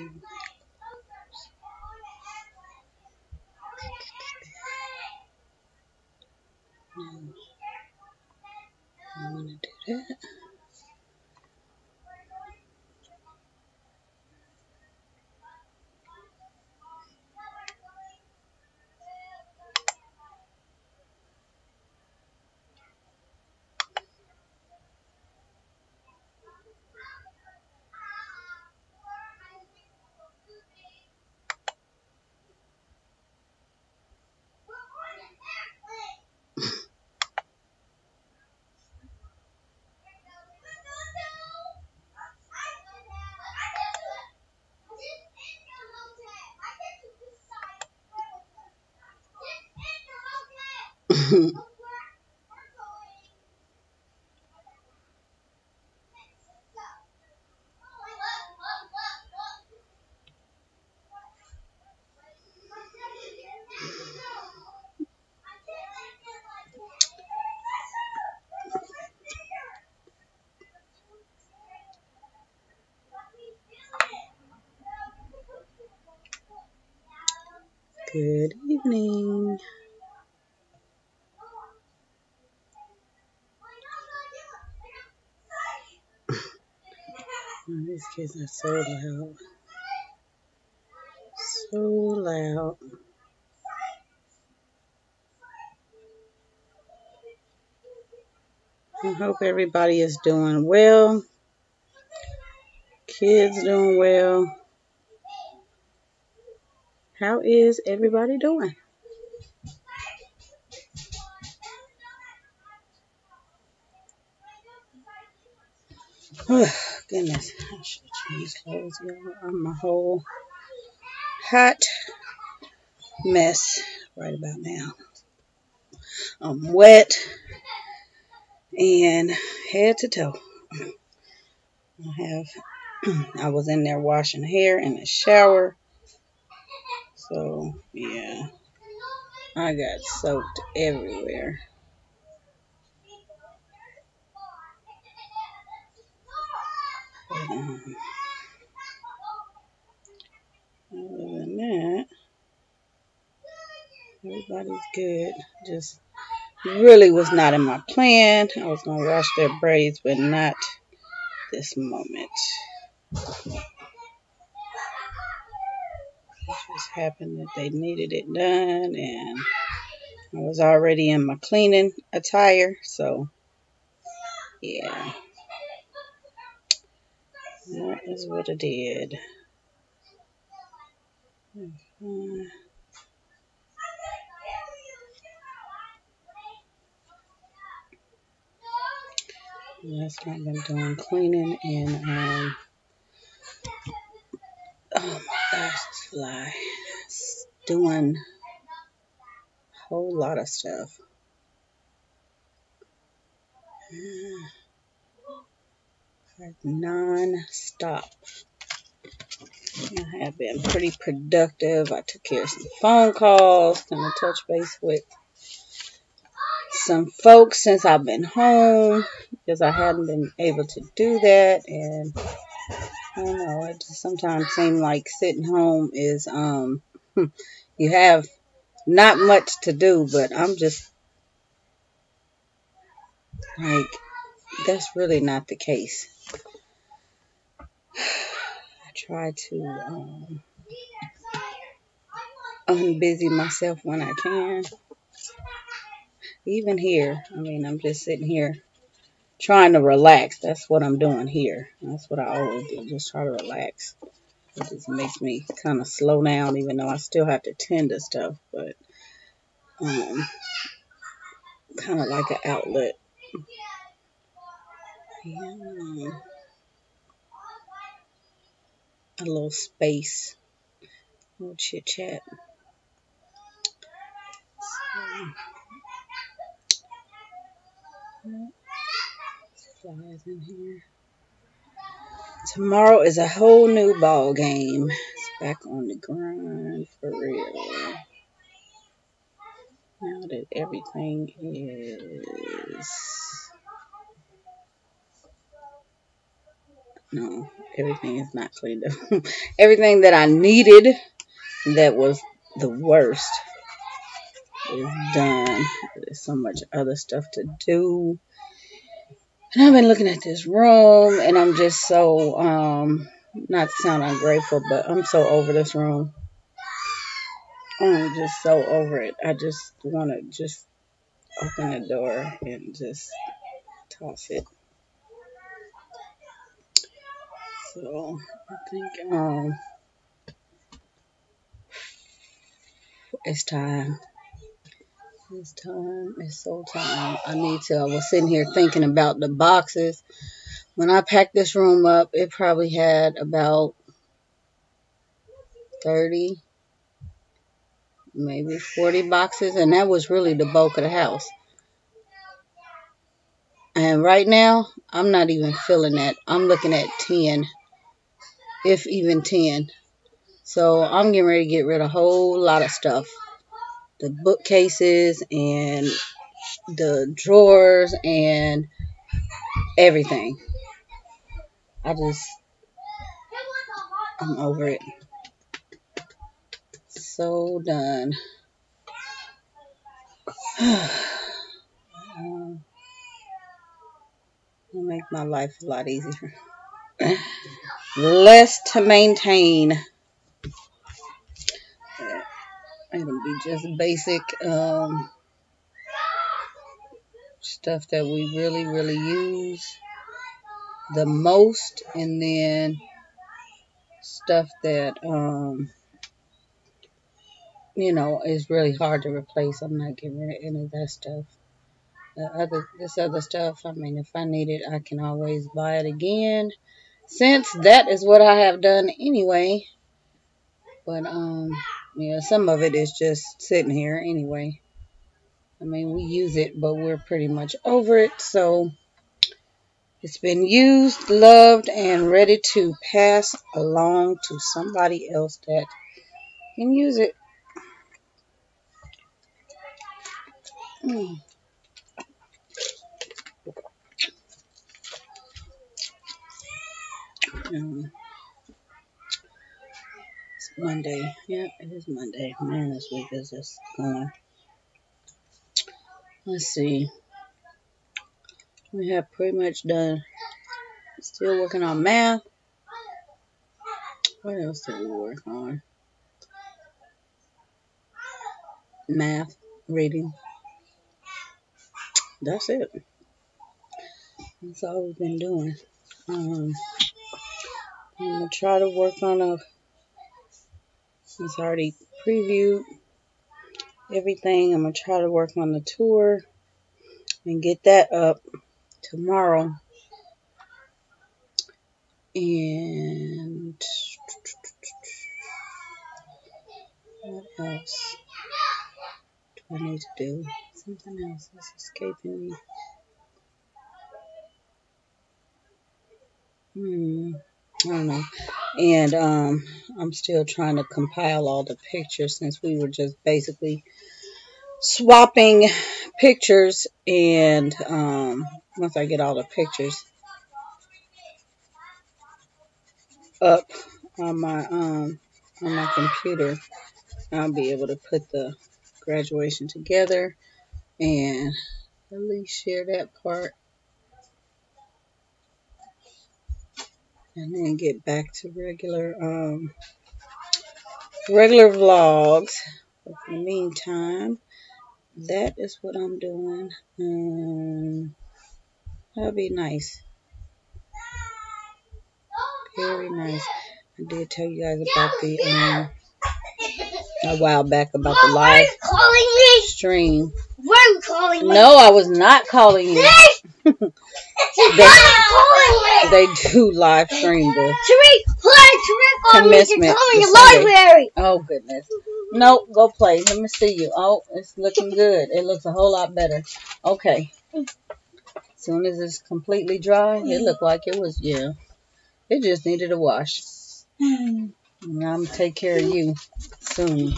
I'm going to do that. Good evening. Oh, these kids are so loud. So loud. I hope everybody is doing well. Kids doing well. How is everybody doing? Oh, goodness. I should have changed clothes, y'all. I'm a whole hot mess right about now. I'm wet and head to toe. I was in there washing hair in the shower. So, yeah. I got soaked everywhere. Other than that, everybody's good. Just really was not in my plan. I was going to wash their braids, but not this moment. It just happened that they needed it done, and I was already in my cleaning attire, so yeah, that is what I did. That's what I've been doing, cleaning and oh my gosh, this fly. Doing a whole lot of stuff. Like non-stop. I have been pretty productive. I took care of some phone calls, gonna touch base with some folks since I've been home because I hadn't been able to do that, and I don't know, it just sometimes seems like sitting home is you have not much to do, but I'm just like, that's really not the case. I try to unbusy myself when I can. Even here, I mean, I'm just sitting here trying to relax. That's what I'm doing here. That's what I always do, just try to relax. It just makes me kind of slow down, even though I still have to tend to stuff, but kind of like an outlet. Yeah, a little space, a little chit chat. Flies in here. Tomorrow is a whole new ball game. It's back on the grind for real. Now that everything is No, everything is not cleaned up. Everything that I needed that was the worst is done. There's so much other stuff to do. And I've been looking at this room, and I'm just so, not to sound ungrateful, but I'm so over this room. I'm just so over it. I just want to just open the door and just toss it. So I think it's time. It's time. It's so time. I was sitting here thinking about the boxes. When I packed this room up, it probably had about 30, maybe 40 boxes, and that was really the bulk of the house. And right now, I'm not even feeling that. I'm looking at 10, if even 10. So I'm getting ready to get rid of a whole lot of stuff. The bookcases and the drawers and everything. I'm over it. So done. It'll make my life a lot easier. Less to maintain. It'll be just basic stuff that we really, really use the most, and then stuff that is really hard to replace. I'm not getting rid of any of that stuff. This other stuff, I mean, if I need it, I can always buy it again, since that is what I have done anyway. But some of it is just sitting here anyway. I mean, we use it, but we're pretty much over it. So it's been used, loved, and ready to pass along to somebody else that can use it. It's Monday. Yeah, it is Monday. Man, this week is just going. Let's see. We have pretty much done. Still working on math. What else did we work on? Math, reading. That's it. That's all we've been doing. I'm going to try to work on since I already previewed everything, I'm going to try to work on the tour and get that up tomorrow. And what else do I need to do? Something else is escaping me. I don't know. And I'm still trying to compile all the pictures, since we were just basically swapping pictures. And once I get all the pictures up on my computer, I'll be able to put the graduation together and at least share that part, and then get back to regular vlogs. But in the meantime, that is what I'm doing. That'll be nice. Very nice. I did tell you guys about the a while back about the live stream. Were you calling me? No, I was not calling you. They do live stream the commencement in the library. Oh goodness. Nope, go play. Let me see you. Oh, it's looking good. It looks a whole lot better. Okay. As soon as it's completely dry, it looked like it was, yeah. It just needed a wash. And I'm going to take care of you soon.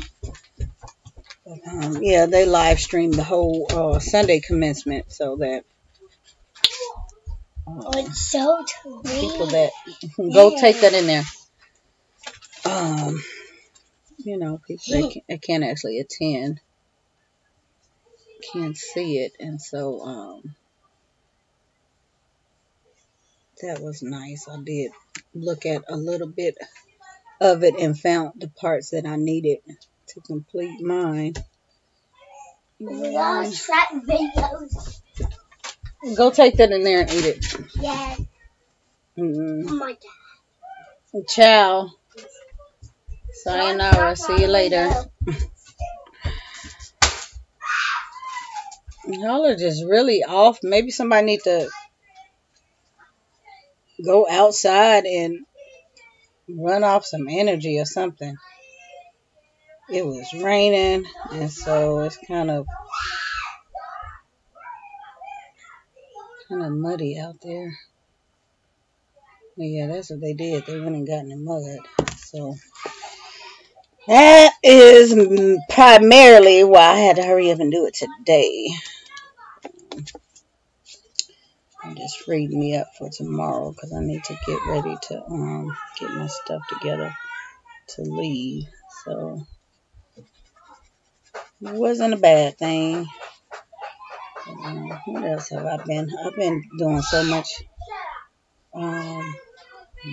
But, yeah, they live streamed the whole Sunday commencement, so that It's so people that go take that in there. People that can't actually attend can't see it, and so that was nice. I did look at a little bit of it and found the parts that I needed to complete mine. Videos. Go take that in there and eat it. Yeah. Mm-hmm. Oh my God. Ciao. Sayonara. See you later. Y'all are just really off. Maybe somebody need to go outside and run off some energy or something. It was raining, and so it's kind of muddy out there. But yeah, that's what they did. They went and got in the mud. So that is primarily why I had to hurry up and do it today. It just freed me up for tomorrow because I need to get ready to get my stuff together to leave. So it wasn't a bad thing. What else have I been? I've been doing so much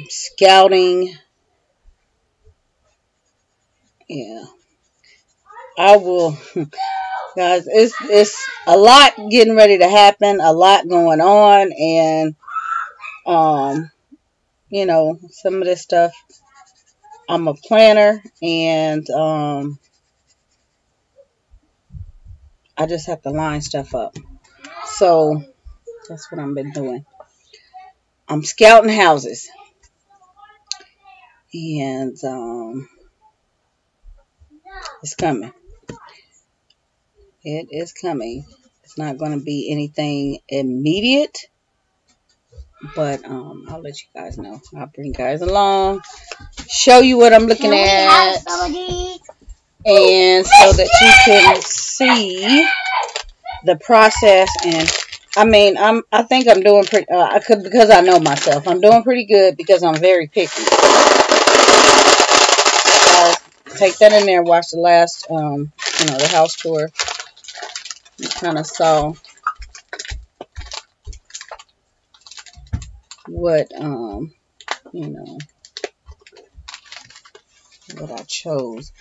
scouting. Yeah, I will, guys. It's a lot getting ready to happen. A lot going on, and some of this stuff. I'm a planner, and I just have to line stuff up. So that's what I've been doing. I'm scouting houses, and it's coming. It is coming. It's not going to be anything immediate, but I'll let you guys know. I'll bring you guys along, show you what I'm looking at, and so that you can see the process. And I think I'm doing pretty. Because I know myself, I'm doing pretty good because I'm very picky. Take that in there. Watch the last, the house tour. You kind of saw what, what I chose.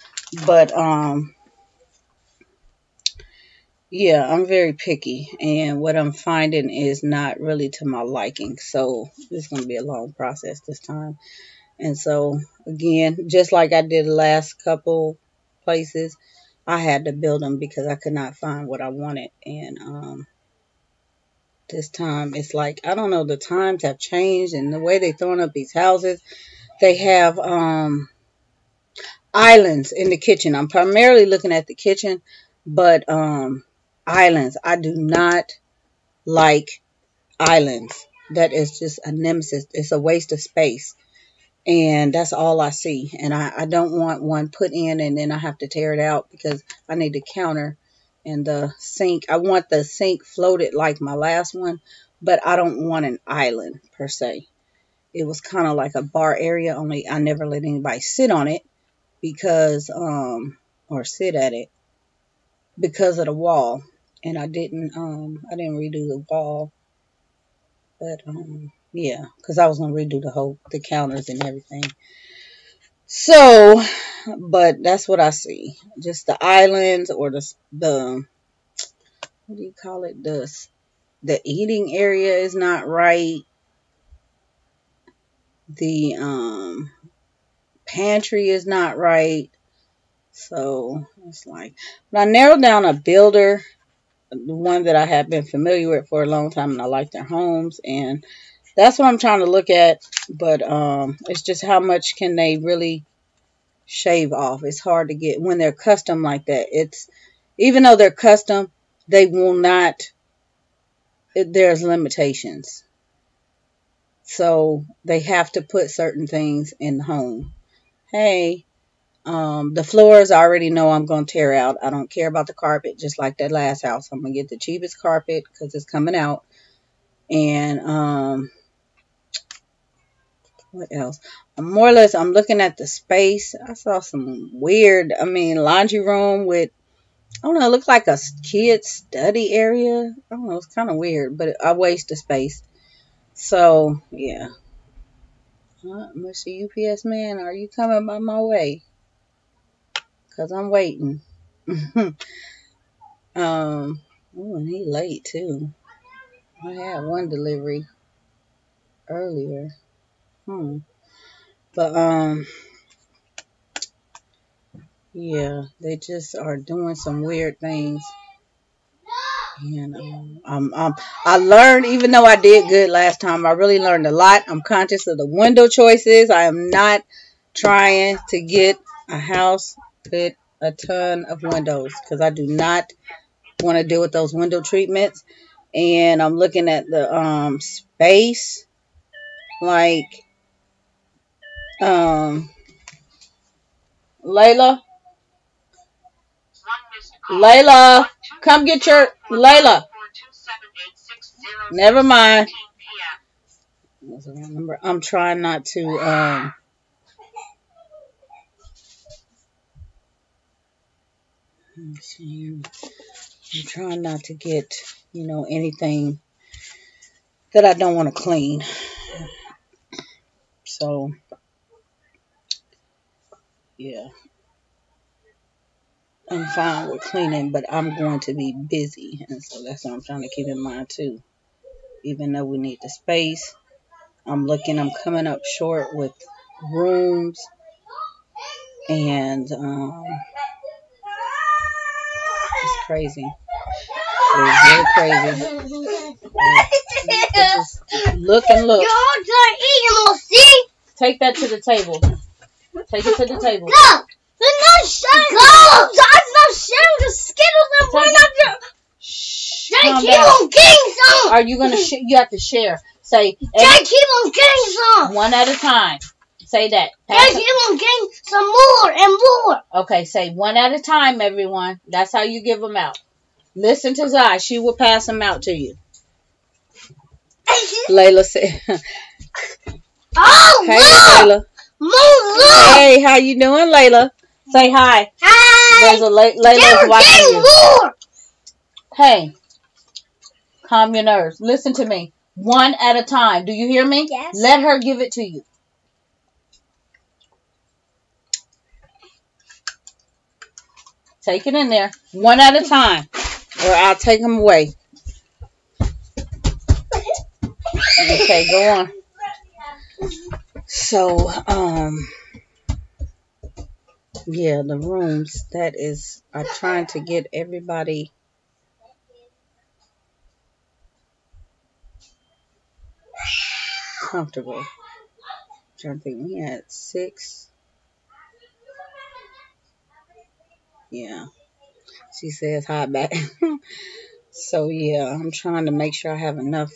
But, yeah, I'm very picky, and what I'm finding is not really to my liking. So it's going to be a long process this time. And so, again, just like I did the last couple places, I had to build them because I could not find what I wanted. And this time, it's like, I don't know, the times have changed, and the way they're throwing up these houses, they have islands in the kitchen. I'm primarily looking at the kitchen, but islands. I do not like islands. That is just a nemesis. It's a waste of space. And that's all I see. And I don't want one put in and then I have to tear it out because I need the counter and the sink. I want the sink floated like my last one, but I don't want an island per se. It was kind of like a bar area, only I never let anybody sit on it because, or sit at it because of the wall. And I didn't redo the wall. But, yeah, because I was going to redo the counters and everything. So, but that's what I see. Just the islands or the what do you call it? The eating area is not right. The pantry is not right. So, it's like, but I narrowed down a builder, the one that I have been familiar with for a long time, and I like their homes, and that's what I'm trying to look at. But it's just how much can they really shave off. It's hard to get when they're custom like that. It's even though they're custom, they will not. There's limitations, so they have to put certain things in the home. Hey, the floors I already know I'm going to tear out. I don't care about the carpet. Just like that last house, I'm going to get the cheapest carpet because it's coming out. And what else? More or less, I'm looking at the space. I saw some weird, laundry room with, I don't know, it looked like a kid's study area. I don't know, it's kind of weird, but I wasted space. So, yeah. Mr. UPS man, are you coming by my way? Because I'm waiting. Oh, and he late, too. I had one delivery earlier. But, yeah, they just are doing some weird things. And I learned, even though I did good last time, I really learned a lot. I'm conscious of the window choices. I am not trying to get a house with a ton of windows because I do not want to deal with those window treatments. And I'm looking at the space, like Layla, come get your Layla. Never mind. I'm trying not to I'm trying not to get, anything that I don't want to clean. So, yeah. I'm fine with cleaning, but I'm going to be busy. And so that's what I'm trying to keep in mind, too. Even though we need the space, I'm coming up short with rooms. And, it's crazy. It's really crazy. Just look and look. Take that to the table. Take it to the table. No! They're not sharing. Go! I'm not sharing the Skittles and we're not there. Shh. They keep on getting some. Are you gonna? You have to share. Say. They keep on getting some. One at a time. Say that. They keep on getting some more and more. Okay. Say one at a time, everyone. That's how you give them out. Listen to Zai. She will pass them out to you. Layla said. Oh, hey, look. Layla. Hey, how you doing, Layla? Say hi. Hi. There's a Layla's watching you. More. Hey, calm your nerves. Listen to me. One at a time. Do you hear me? Yes. Let her give it to you. Take it in there. One at a time. Or I'll take them away. Okay, go on. So, yeah, the rooms, I'm trying to get everybody comfortable. I'm trying to think, we had 6. Yeah. She says hi back. So, yeah, I'm trying to make sure I have enough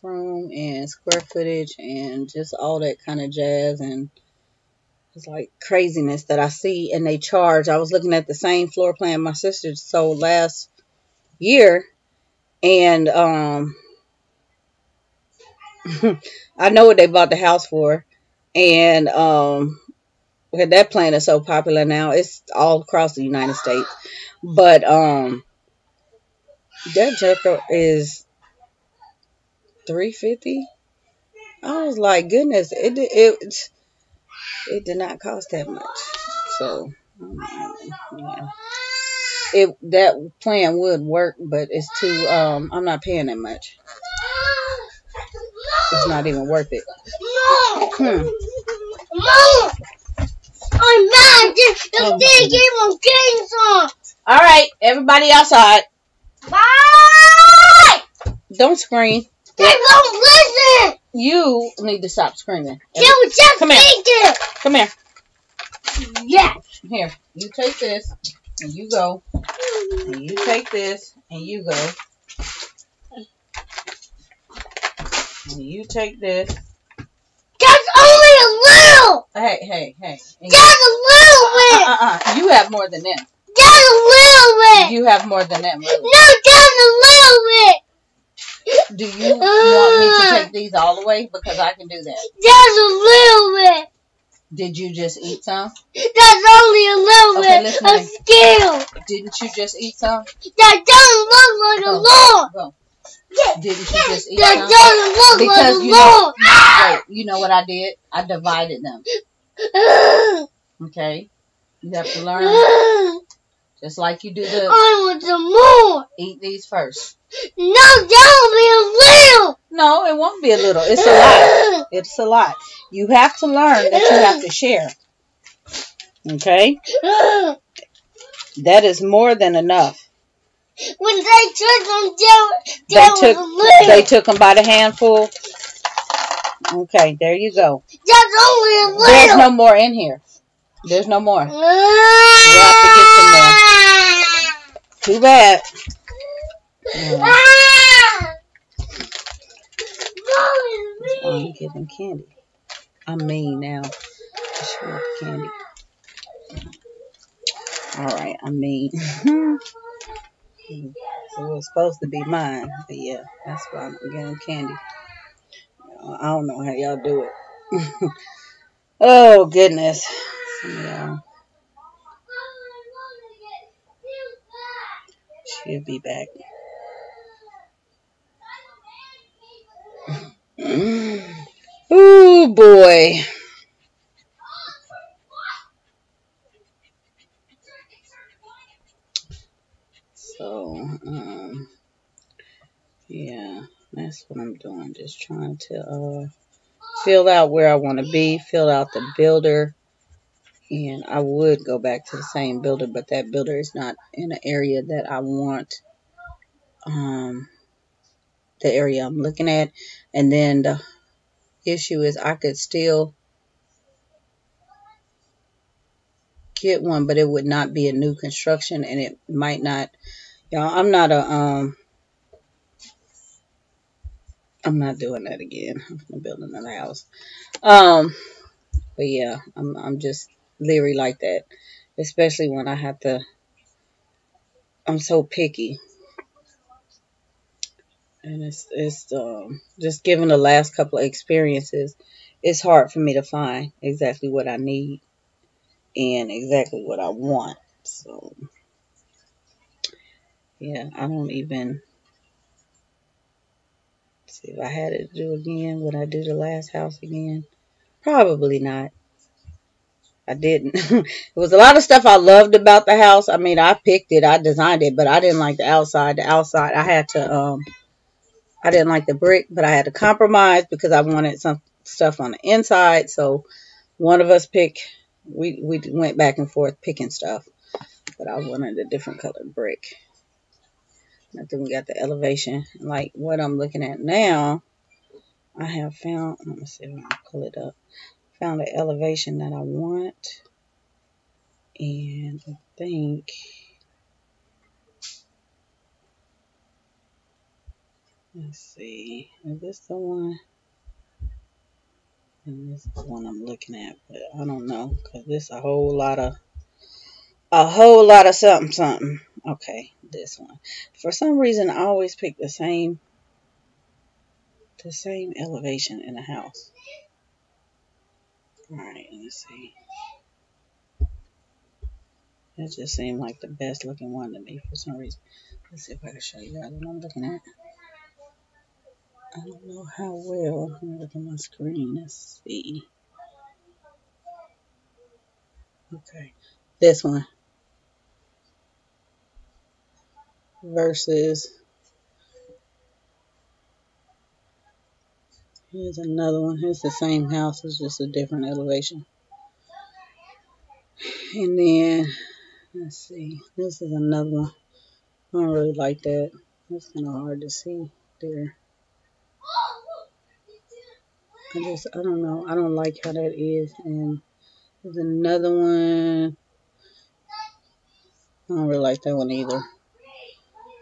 room and square footage and just all that kind of jazz. And it's like craziness that I see, and they charge. I was looking at the same floor plan my sister sold last year, and I know what they bought the house for, and that plan is so popular now. It's all across the United States, but that joker is $350. I was like, goodness, it did not cost that much. So, yeah. That plan would work, but it's too, I'm not paying that much. It's not even worth it. Mom! I'm mad. They keep on getting some. All right, everybody outside. Bye! Don't scream. They won't listen. You need to stop screaming. They will just Come here. it. Come here. Yeah. Here, you take this, and you go. And you take this, and you go. And you take this. That's only a little. Hey. That's a little bit. You have more than them. That's a little bit. You have more than them, really. No, that's a little bit. Do you want me to take these all the way? Because I can do that. Just a little bit. Did you just eat some? That's only a little bit of skill. Didn't you just eat some? That doesn't look like a law. Go. Didn't you just eat that some? That doesn't look because like a law. Wait, you know what I did? I divided them. Okay? You have to learn. Just like you do the... I want some more. Eat these first. No, that'll be a little. No, it won't be a little. It's a lot. It's a lot. You have to learn that you have to share. Okay? That is more than enough. When they took them, they took them by the handful. Okay, there you go. That's only a little. There's no more in here. There's no more. You have to get some more. Too bad. I'm giving candy. I'm mean now. She want the candy. Alright, I'm mean. It was supposed to be mine. But yeah, that's why I'm giving candy. I don't know how y'all do it. Oh, goodness. Yeah. She'll be back. Oh, boy. So, yeah, that's what I'm doing. Just trying to fill out where I want to be, fill out the builder. And I would go back to the same builder, but that builder is not in an area that I want. The area I'm looking at. And then the issue is I could still get one, but it would not be a new construction, and it might not. Y'all, I'm not doing that again. I'm gonna build another house. But yeah, I'm just leery like that, especially when I have to. I'm so picky, and it's just given the last couple of experiences, it's hard for me to find exactly what I need and exactly what I want. So yeah, I don't even see if I had it to do again. Would I do the last house again? Probably not. I didn't. There was a lot of stuff I loved about the house. I mean, I picked it, I designed it, but I didn't like the outside. The outside, I had to, I didn't like the brick, but I had to compromise because I wanted some stuff on the inside. So one of us picked, we went back and forth picking stuff, but I wanted a different colored brick. I think we got the elevation. Like what I'm looking at now, I have found, let me see if I can pull it up. Found the elevation that I want. And I think, let's see, is this the one? And this is the one I'm looking at, but I don't know, because this is a whole lot of something. Okay, this one. For some reason, I always pick the same elevation in the house. All right, let's see. That just seemed like the best looking one to me for some reason. Let's see if I can show you guys what I'm looking at. I don't know how well. Let me look at my screen. Let's see. Okay, this one versus, here's another one. It's the same house, it's just a different elevation. And then, let's see, this is another one. I don't really like that. It's kind of hard to see there. I don't know. I don't like how that is. And there's another one. I don't really like that one either.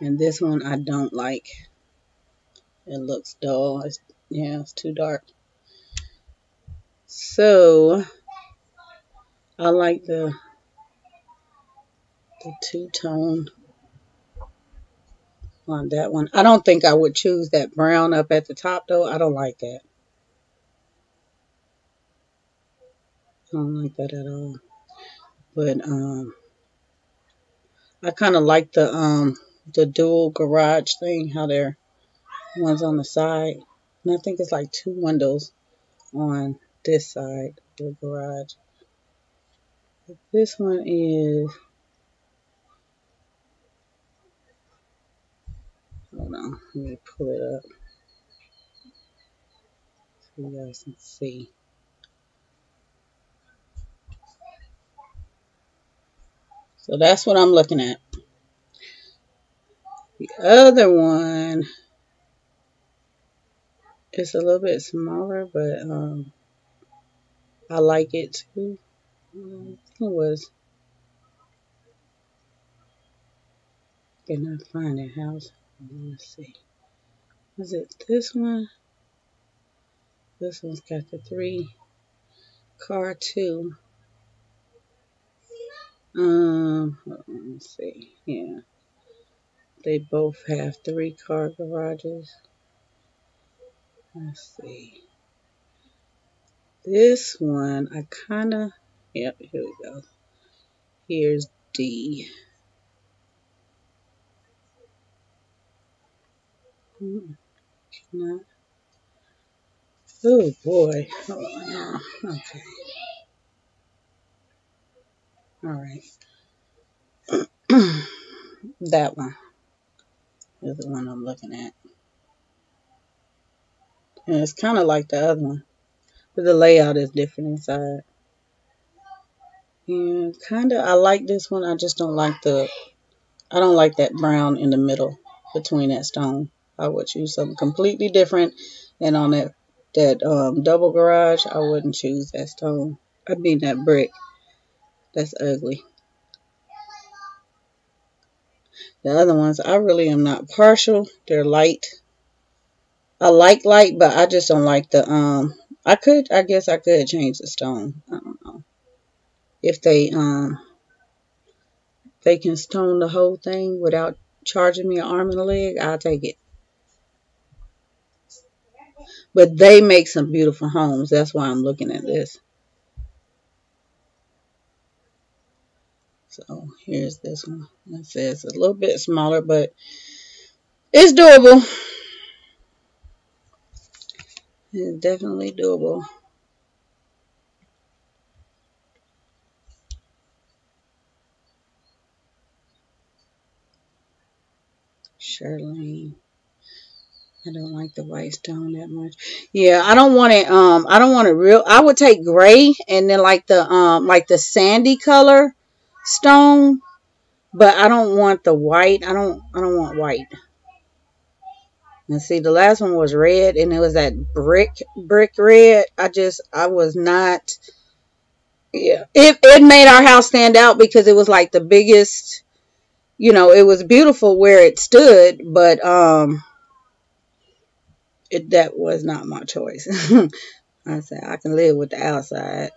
And this one I don't like. It looks dull. It's too dark. So I like the two-tone on that one. I don't think I would choose that brown up at the top though. I don't like that. I don't like that at all. But I kind of like the dual garage thing, how they're one's on the side. And I think it's like 2 windows on this side of the garage. But this one is, hold on, let me pull it up so you guys can see. So that's what I'm looking at. The other one is a little bit smaller, but I like it too. It was, cannot find that house. Let's see. Was it this one? This one's got the 3-car too. Let's see. Yeah, they both have 3-car garages. Let's see. This one, I kind of, yep, here we go. Here's D. Not. Oh boy. Oh, no. Okay. All right. That one is the one I'm looking at. And it's kind of like the other one, but the layout is different inside. And kind of, I like this one. I just don't like I don't like that brown in the middle between that stone. I would choose something completely different. And on that double garage, I wouldn't choose that stone. I mean that brick. That's ugly. The other ones, I really am not partial. They're light. I like light, but I just don't like the I guess I could change the stone. I don't know. If they can stone the whole thing without charging me an arm and a leg, I'll take it. But they make some beautiful homes. That's why I'm looking at this. So here's this one. It says a little bit smaller, but it's doable. It's definitely doable. Charlene. I don't like the white stone that much. Yeah, I don't want it. I don't want it real. I would take gray and then like the sandy color stone, but I don't want the white. I don't want white. And see, the last one was red, and it was that brick red. I was not. Yeah, it made our house stand out because it was like the biggest. You know, it was beautiful where it stood, but that was not my choice. I said I can live with the outside.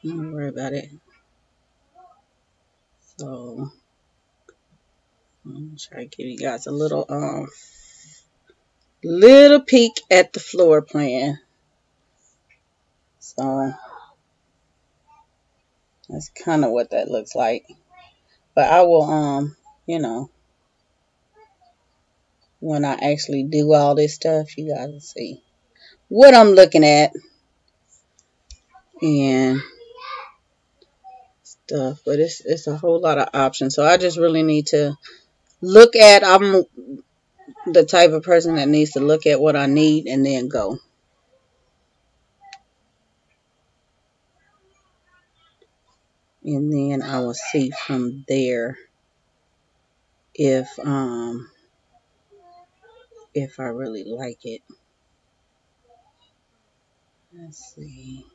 Don't worry about it. So I'm try to give you guys a little peek at the floor plan. So that's kind of what that looks like. But I will you know, when I actually do all this stuff, you guys will see what I'm looking at and stuff. But it's a whole lot of options. So I just really need to look at. I'm the type of person that needs to look at what I need and then go. And then I will see from there if I really like it. Let's see.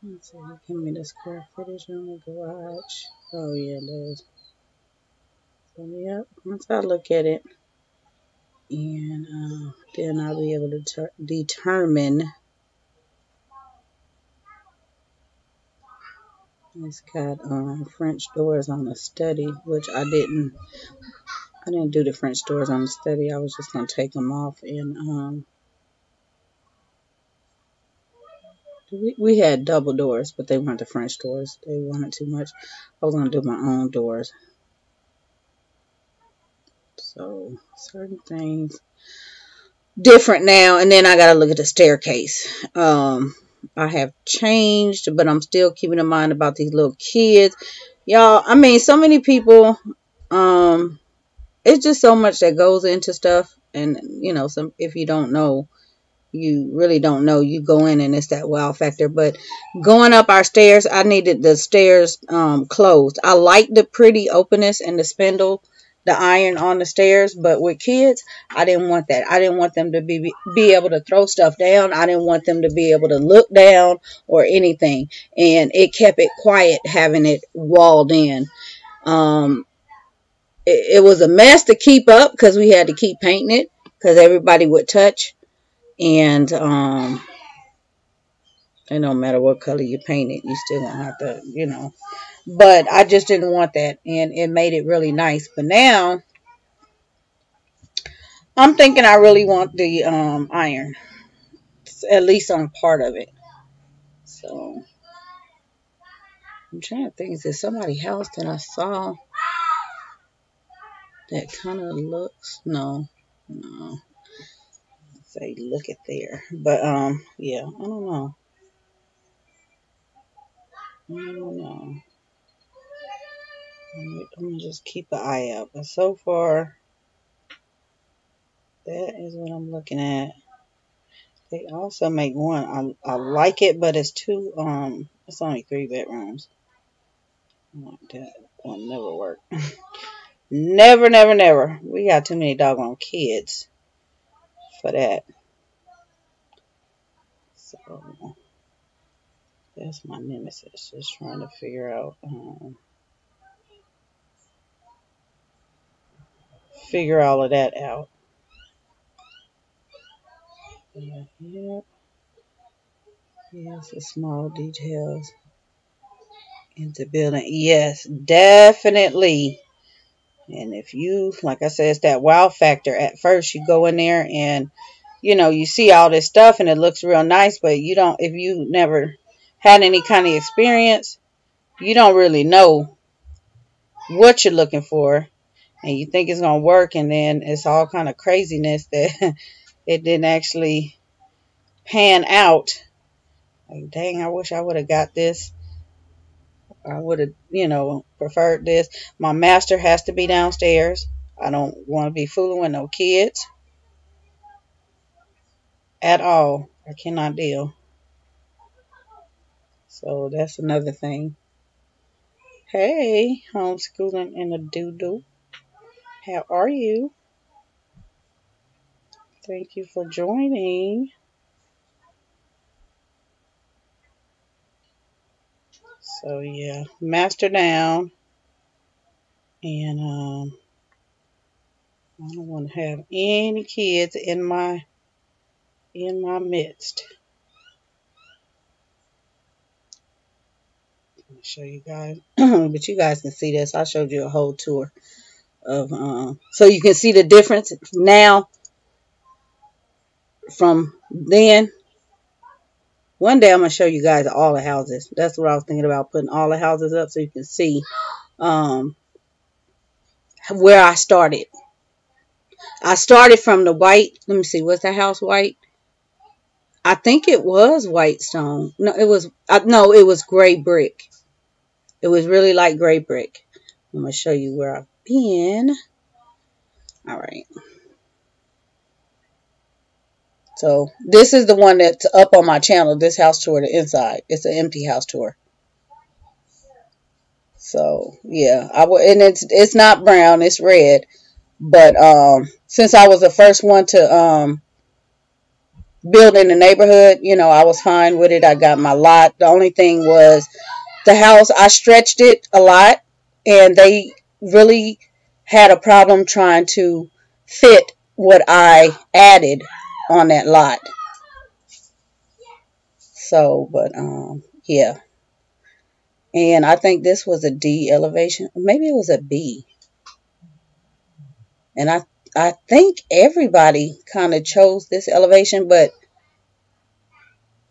Give me the square footage on the garage. Oh yeah, it does. So yep, once I look at it, and then I'll be able to determine It's got French doors on the study, which I didn't do the French doors on the study. I was just gonna take them off, and we had double doors, but they weren't the French doors. They wanted too much. I was gonna do my own doors. So certain things different now, and then I gotta look at the staircase. I have changed, but I'm still keeping in mind about these little kids. Y'all, I mean, so many people, it's just so much that goes into stuff, and some if you don't know, you really don't know. You go in and it's that wow factor. But going up our stairs, I needed the stairs closed. I like the pretty openness and the spindle, the iron on the stairs, but with kids, I didn't want that. I didn't want them to be able to throw stuff down. I didn't want them to be able to look down or anything. And it kept it quiet having it walled in. It was a mess to keep up because we had to keep painting it because everybody would touch. And it don't matter what color you paint it, you still gonna have to, But I just didn't want that, and it made it really nice. But now I'm thinking I really want the iron, at least on part of it. So I'm trying to think, is there somebody's house that I saw that kind of looks? No. Say look at there, but yeah, I don't know. I'm gonna just keep an eye out. But so far, that is what I'm looking at. They also make one. I like it, but it's too it's only 3 bedrooms. That will never work. Never, never, never. We got too many doggone kids for that. So that's my nemesis. Just trying to figure out figure all of that out. Yep. Yes, the small details into building. Yes, definitely. And if you, like I said, it's that wow factor. At first, you go in there and, you see all this stuff and it looks real nice, but you don't, if you never had any kind of experience, you don't really know what you're looking for. And you think it's going to work, and then it's all kind of craziness that it didn't actually pan out. Like, dang, I wish I would have got this. I would have, preferred this. My master has to be downstairs. I don't want to be fooling with no kids at all. I cannot deal. So that's another thing. Hey, homeschooling in a doo-doo. How are you? Thank you for joining. So yeah, master down. And I don't want to have any kids in my midst. I'll show you guys, but you guys can see this. I showed you a whole tour of so you can see the difference now from then. One day I'm gonna show you guys all the houses. That's what I was thinking about, putting all the houses up so you can see where I started. I started from the white. Let me see. Was the house white? I think it was white stone. No, it was. No, it was gray brick. It was really like gray brick. I'm gonna show you where I've been. All right. So this is the one that's up on my channel. This house tour, the inside. It's an empty house tour. So yeah, and it's not brown. It's red. But since I was the first one to build in the neighborhood, I was fine with it. I got my lot. The only thing was the house. I stretched it a lot, and they really had a problem trying to fit what I added on that lot. So, but yeah. And I think this was a D elevation. Maybe it was a B. And I think everybody kind of chose this elevation, but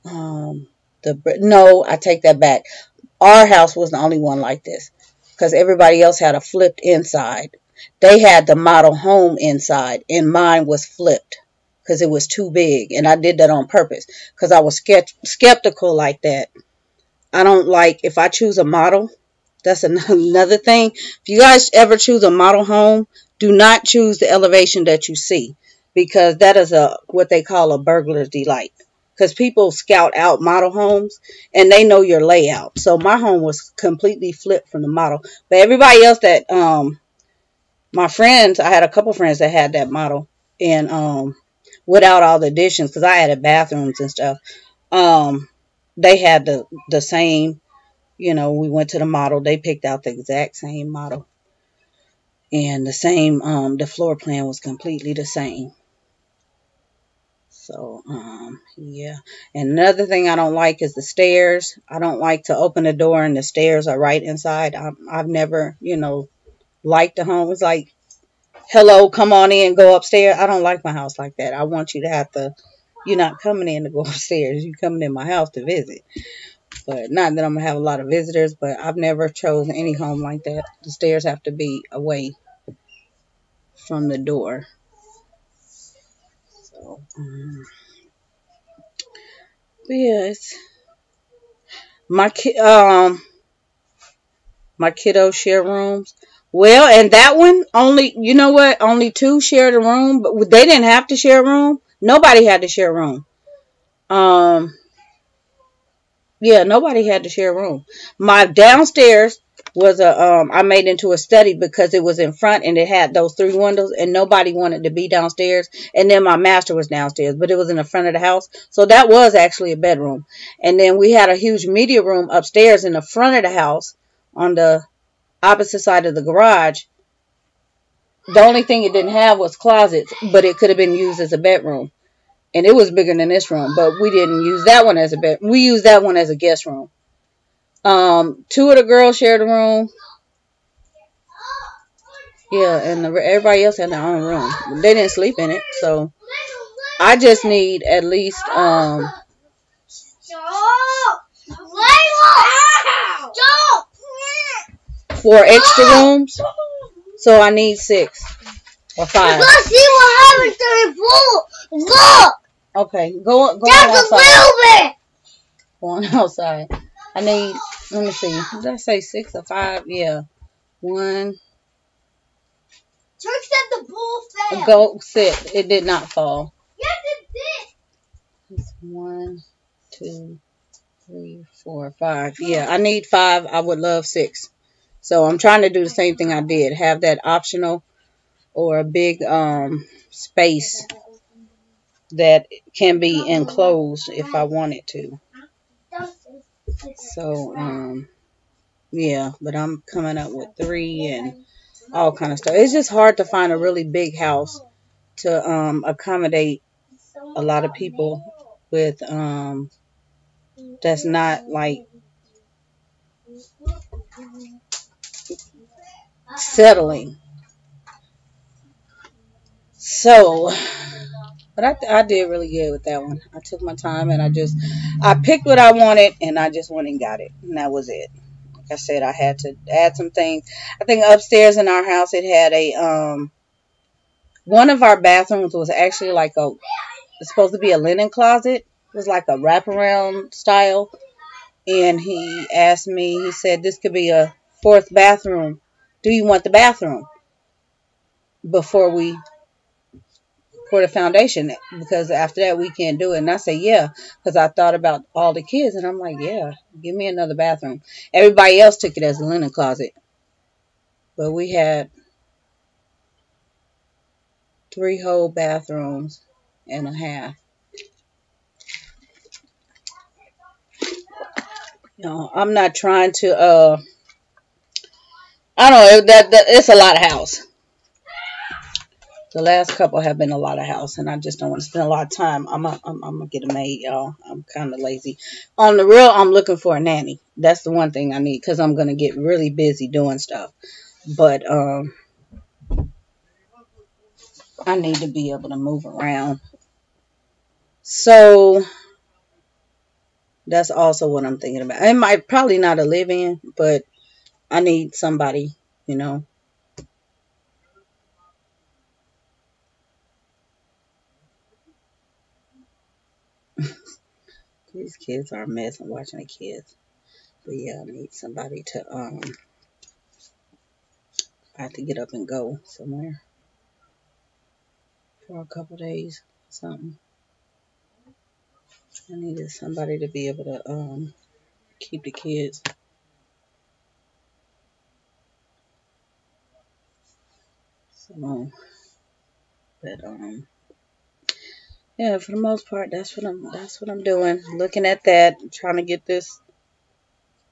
no, I take that back. Our house was the only one like this because everybody else had a flipped inside. They had the model home inside, and mine was flipped because it was too big. And I did that on purpose because I was skeptical like that. I don't like, if I choose a model, that's another thing. If you guys ever choose a model home, do not choose the elevation that you see, because that is what they call a burglar's delight. Because people scout out model homes and they know your layout. So my home was completely flipped from the model. But everybody else that my friends, I had a couple friends that had that model, and without all the additions, because I added bathrooms and stuff. They had the same. We went to the model. They picked out the exact same model. And the same, the floor plan was completely the same. So, yeah. And another thing I don't like is the stairs. I don't like to open the door and the stairs are right inside. I've never, liked the home. It's like, hello, come on in, go upstairs. I don't like my house like that. I want you to have to, you're not coming in to go upstairs. You're coming in my house to visit. But not that I'm going to have a lot of visitors, but I've never chosen any home like that. The stairs have to be away from the door. So, but yeah, it's my kiddos share rooms. Well, and that one only, you know what? Only 2 shared a room, but they didn't have to share a room. Nobody had to share a room. Yeah, nobody had to share a room. My downstairs was I made into a study because it was in front and it had those 3 windows and nobody wanted to be downstairs. And then my master was downstairs, but it was in the front of the house. So that was actually a bedroom. And then we had a huge media room upstairs in the front of the house on the opposite side of the garage. The only thing it didn't have was closets, but it could have been used as a bedroom. And it was bigger than this room, but we didn't use that one as a bed. We used that one as a guest room. 2 of the girls shared a room. Yeah, and everybody else had their own room. They didn't sleep in it, so I just need at least 4 extra rooms. So I need 6 or 5. Let's see what happens to the pool. Look. Okay, go on Just outside. a little bit. Go on outside. I need, let me see. Did I say 6 or 5? Yeah. 1. Chuck said the pool fell. Go sit. It did not fall. Yes, it did. 1, 2, 3, 4, 5. Yeah, I need 5. I would love 6. So I'm trying to do the same thing I did. Have that optional or a big space that can be enclosed if I wanted to. So, yeah, but I'm coming up with 3 and all kind of stuff. It's just hard to find a really big house to accommodate a lot of people with that's not like settling. So, but I did really good with that one. I took my time and I picked what I wanted and I just went and got it. And that was it. Like I said, I had to add some things. I think upstairs in our house it had a one of our bathrooms was actually like it's supposed to be a linen closet. It was like a wraparound style. And he asked me, he said, this could be a 4th bathroom. Do you want the bathroom before we pour the foundation? Because after that we can't do it. And I said, yeah, because I thought about all the kids. And I'm like, yeah, give me another bathroom. Everybody else took it as a linen closet. But we had 3 whole bathrooms and a half. No, I'm not trying to, I don't know, that it's a lot of house. The last couple have been a lot of house, and I just don't want to spend a lot of time. I'm gonna get a maid, y'all. I'm kind of lazy. On the real, I'm looking for a nanny. That's the one thing I need because I'm gonna get really busy doing stuff. But I need to be able to move around. So that's also what I'm thinking about. It might probably not a live-in, but I need somebody, you know. These kids are a mess. I'm watching the kids. But yeah, I need somebody to I have to get up and go somewhere for a couple days, something. I needed somebody to be able to keep the kids. So, but yeah, for the most part, that's what I'm doing. Looking at that, trying to get this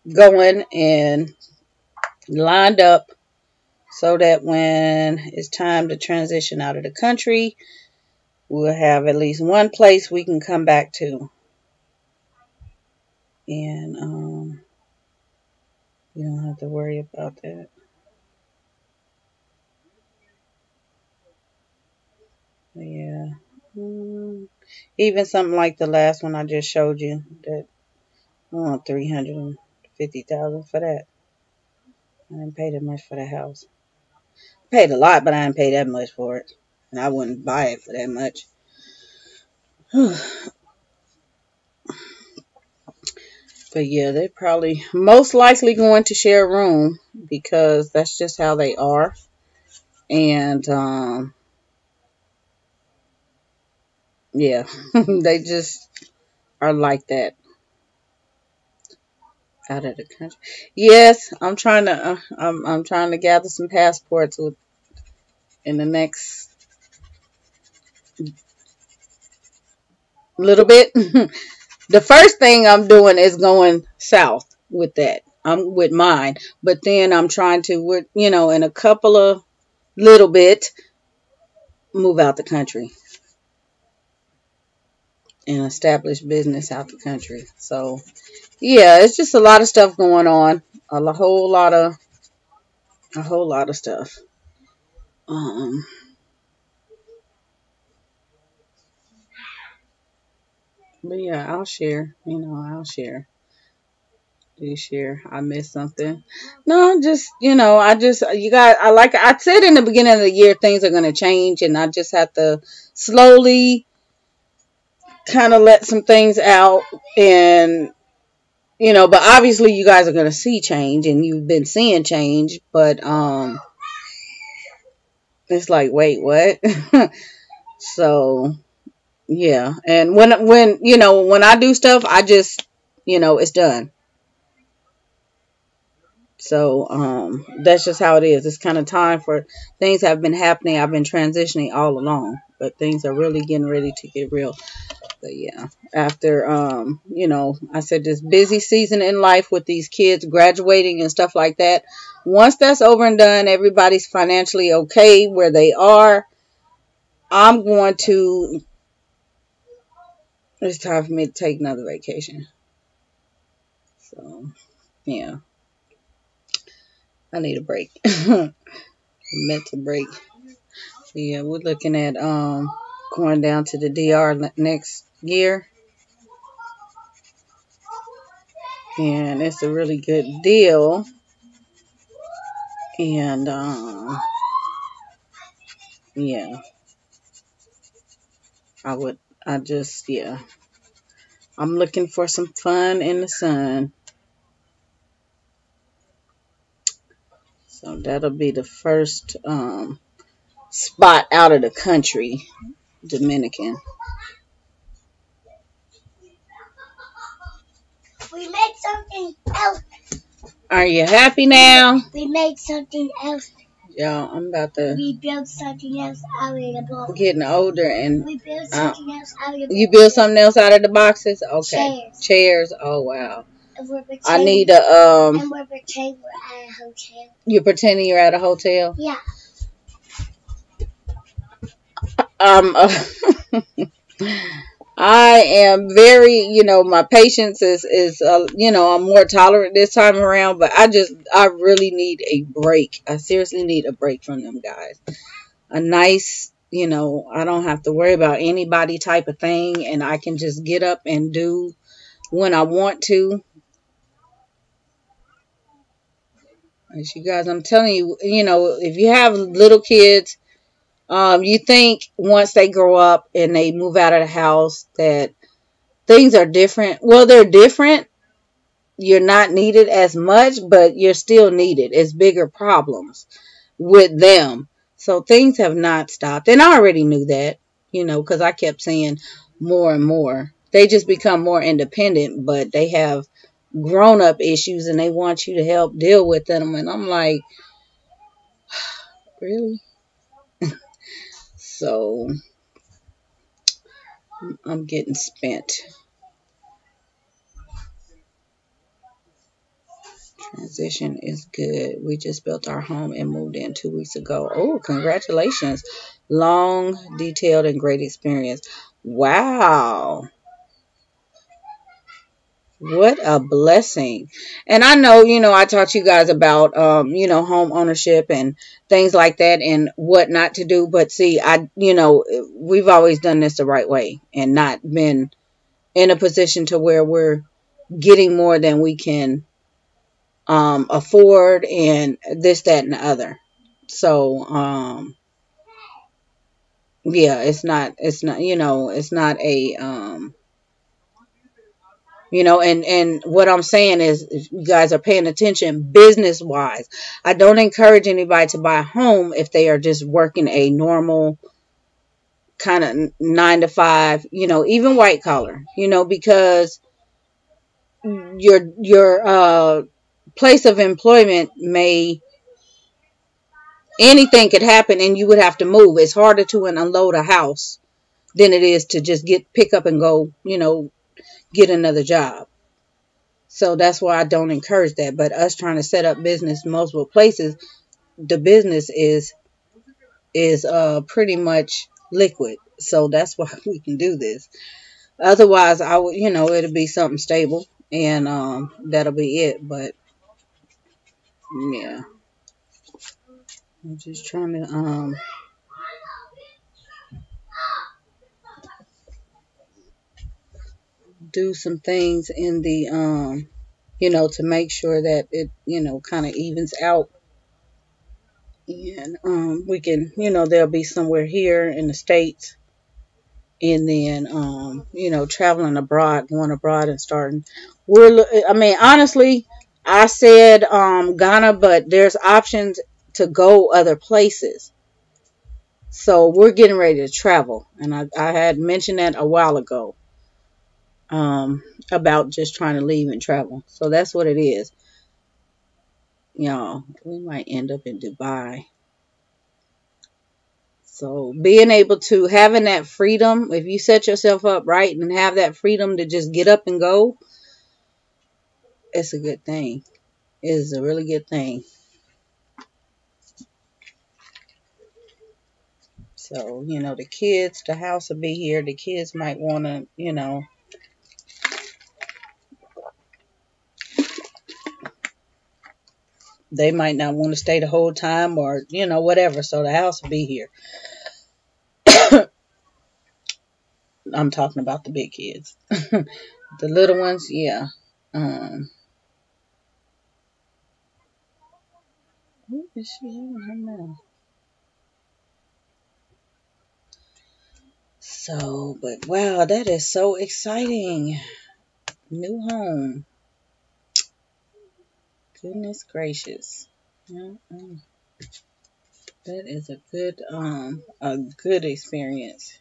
going and lined up so that when it's time to transition out of the country, we'll have at least one place we can come back to. And you don't have to worry about that. But yeah. Even something like the last one I just showed you, that I want $350,000 for that. I didn't pay that much for the house. I paid a lot, but I didn't pay that much for it, and I wouldn't buy it for that much. But yeah, they're probably most likely going to share a room because that's just how they are, and yeah, they just are like that. Out of the country. Yes, I'm trying to. I'm trying to gather some passports in the next little bit. The first thing I'm doing is going south with that. I'm with mine, but then I'm trying to, in a couple of little bit, move out the country and establish business out the country. So yeah, it's just a lot of stuff going on. A whole lot of stuff. But yeah, I'll share. I'll share. Do you share? I missed something. No, just you got. Like I said in the beginning of the year, things are gonna change, and I just have to slowly kind of let some things out, and but obviously you guys are gonna see change, and you've been seeing change, but it's like, wait, what? So yeah, and when I do stuff, I just it's done. So that's just how it is. It's kind of time for things have been happening. I've been transitioning all along, but things are really getting ready to get real. But yeah, after I said this busy season in life with these kids graduating and stuff like that. Once that's over and done, everybody's financially okay where they are. I'm going to. It's time for me to take another vacation. So yeah, I need a break. A mental break. Yeah, we're looking at going down to the DR next year, and it's a really good deal. And yeah, yeah, I'm looking for some fun in the sun. So that'll be the first spot out of the country, Dominican. We made something else. Are you happy now? We made something else. Y'all, I'm about to. We built something else out of the box. Getting older, and we built something else out of the boxes. You built something else out of the boxes? Okay. Chairs. Oh wow. I need a And we're pretending we're at a hotel. You're pretending you're at a hotel? Yeah. Um, I am very, my patience is I'm more tolerant this time around, but I really need a break. I seriously need a break from them guys. A nice, I don't have to worry about anybody type of thing, and I can just get up and do when I want to. As you guys, I'm telling you, if you have little kids, you think once they grow up and they move out of the house that things are different. Well, they're different. You're not needed as much, but you're still needed. It's bigger problems with them. So things have not stopped. And I already knew that, because I kept saying more and more. They just become more independent, but they have grown up issues and they want you to help deal with them. And I'm like, really? So I'm getting spent. Transition is good. We just built our home and moved in 2 weeks ago. Oh, congratulations. Long, detailed, and great experience. Wow. What a blessing. And I know, I taught you guys about, home ownership and things like that and what not to do. But see, we've always done this the right way and not been in a position to where we're getting more than we can afford and this, that, and the other. So, yeah, it's not, it's not a, and what I'm saying is if you guys are paying attention business wise, I don't encourage anybody to buy a home if they are just working a normal kind of 9 to 5, even white collar, because your place of employment anything could happen and you would have to move. It's harder to unload a house than it is to just pick up and go, get another job. So that's why I don't encourage that. But us trying to set up business in multiple places, the business is pretty much liquid. So that's why we can do this. Otherwise, I would, it'll be something stable and that'll be it. But yeah, I'm just trying to do some things in the to make sure that it kind of evens out. And we can, there'll be somewhere here in the States, and then traveling abroad, going abroad and starting. I mean, honestly, I said Ghana, but there's options to go other places. So we're getting ready to travel, and I had mentioned that a while ago about just trying to leave and travel. So that's what it is. We might end up in Dubai. So being able to having that freedom, if you set yourself up right and have that freedom to just get up and go, it's a good thing. It is a really good thing. So, the house will be here. The kids might want to, they might not want to stay the whole time or, whatever. So the house will be here. I'm talking about the big kids. The little ones, yeah. What is she having her mouth? So, but wow, that is so exciting. New home. Goodness gracious. That is a good experience.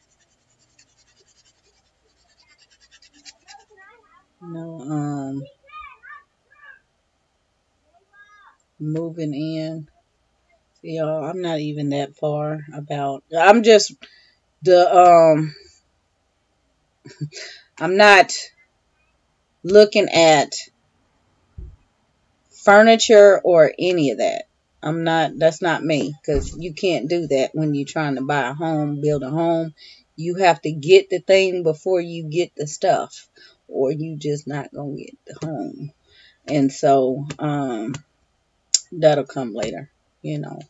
Moving in. Y'all, I'm not even that far about. I'm just I'm not looking at furniture or any of that. That's not me, because you can't do that when you're trying to buy a home, build a home. You have to get the thing before you get the stuff, or you just not going to get the home. And so, that'll come later, you know.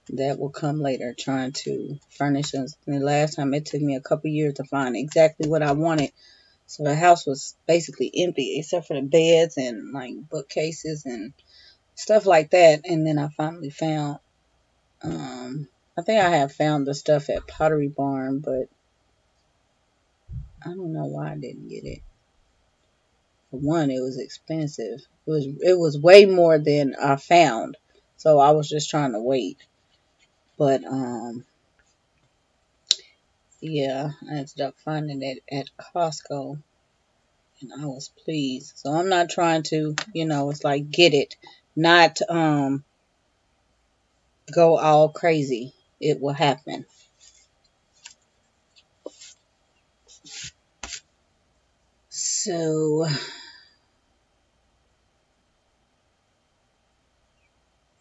That will come later, trying to furnish us. And the last time it took me a couple years to find exactly what I wanted. So the house was basically empty except for the beds and like bookcases and stuff like that. And then I finally found, I think I have found the stuff at Pottery Barn, but I don't know why I didn't get it. For one, it was expensive. It was way more than I found. So I was just trying to wait. But yeah, I ended up finding it at Costco, and I was pleased. So I'm not trying to, it's like get it, not go all crazy. It will happen. So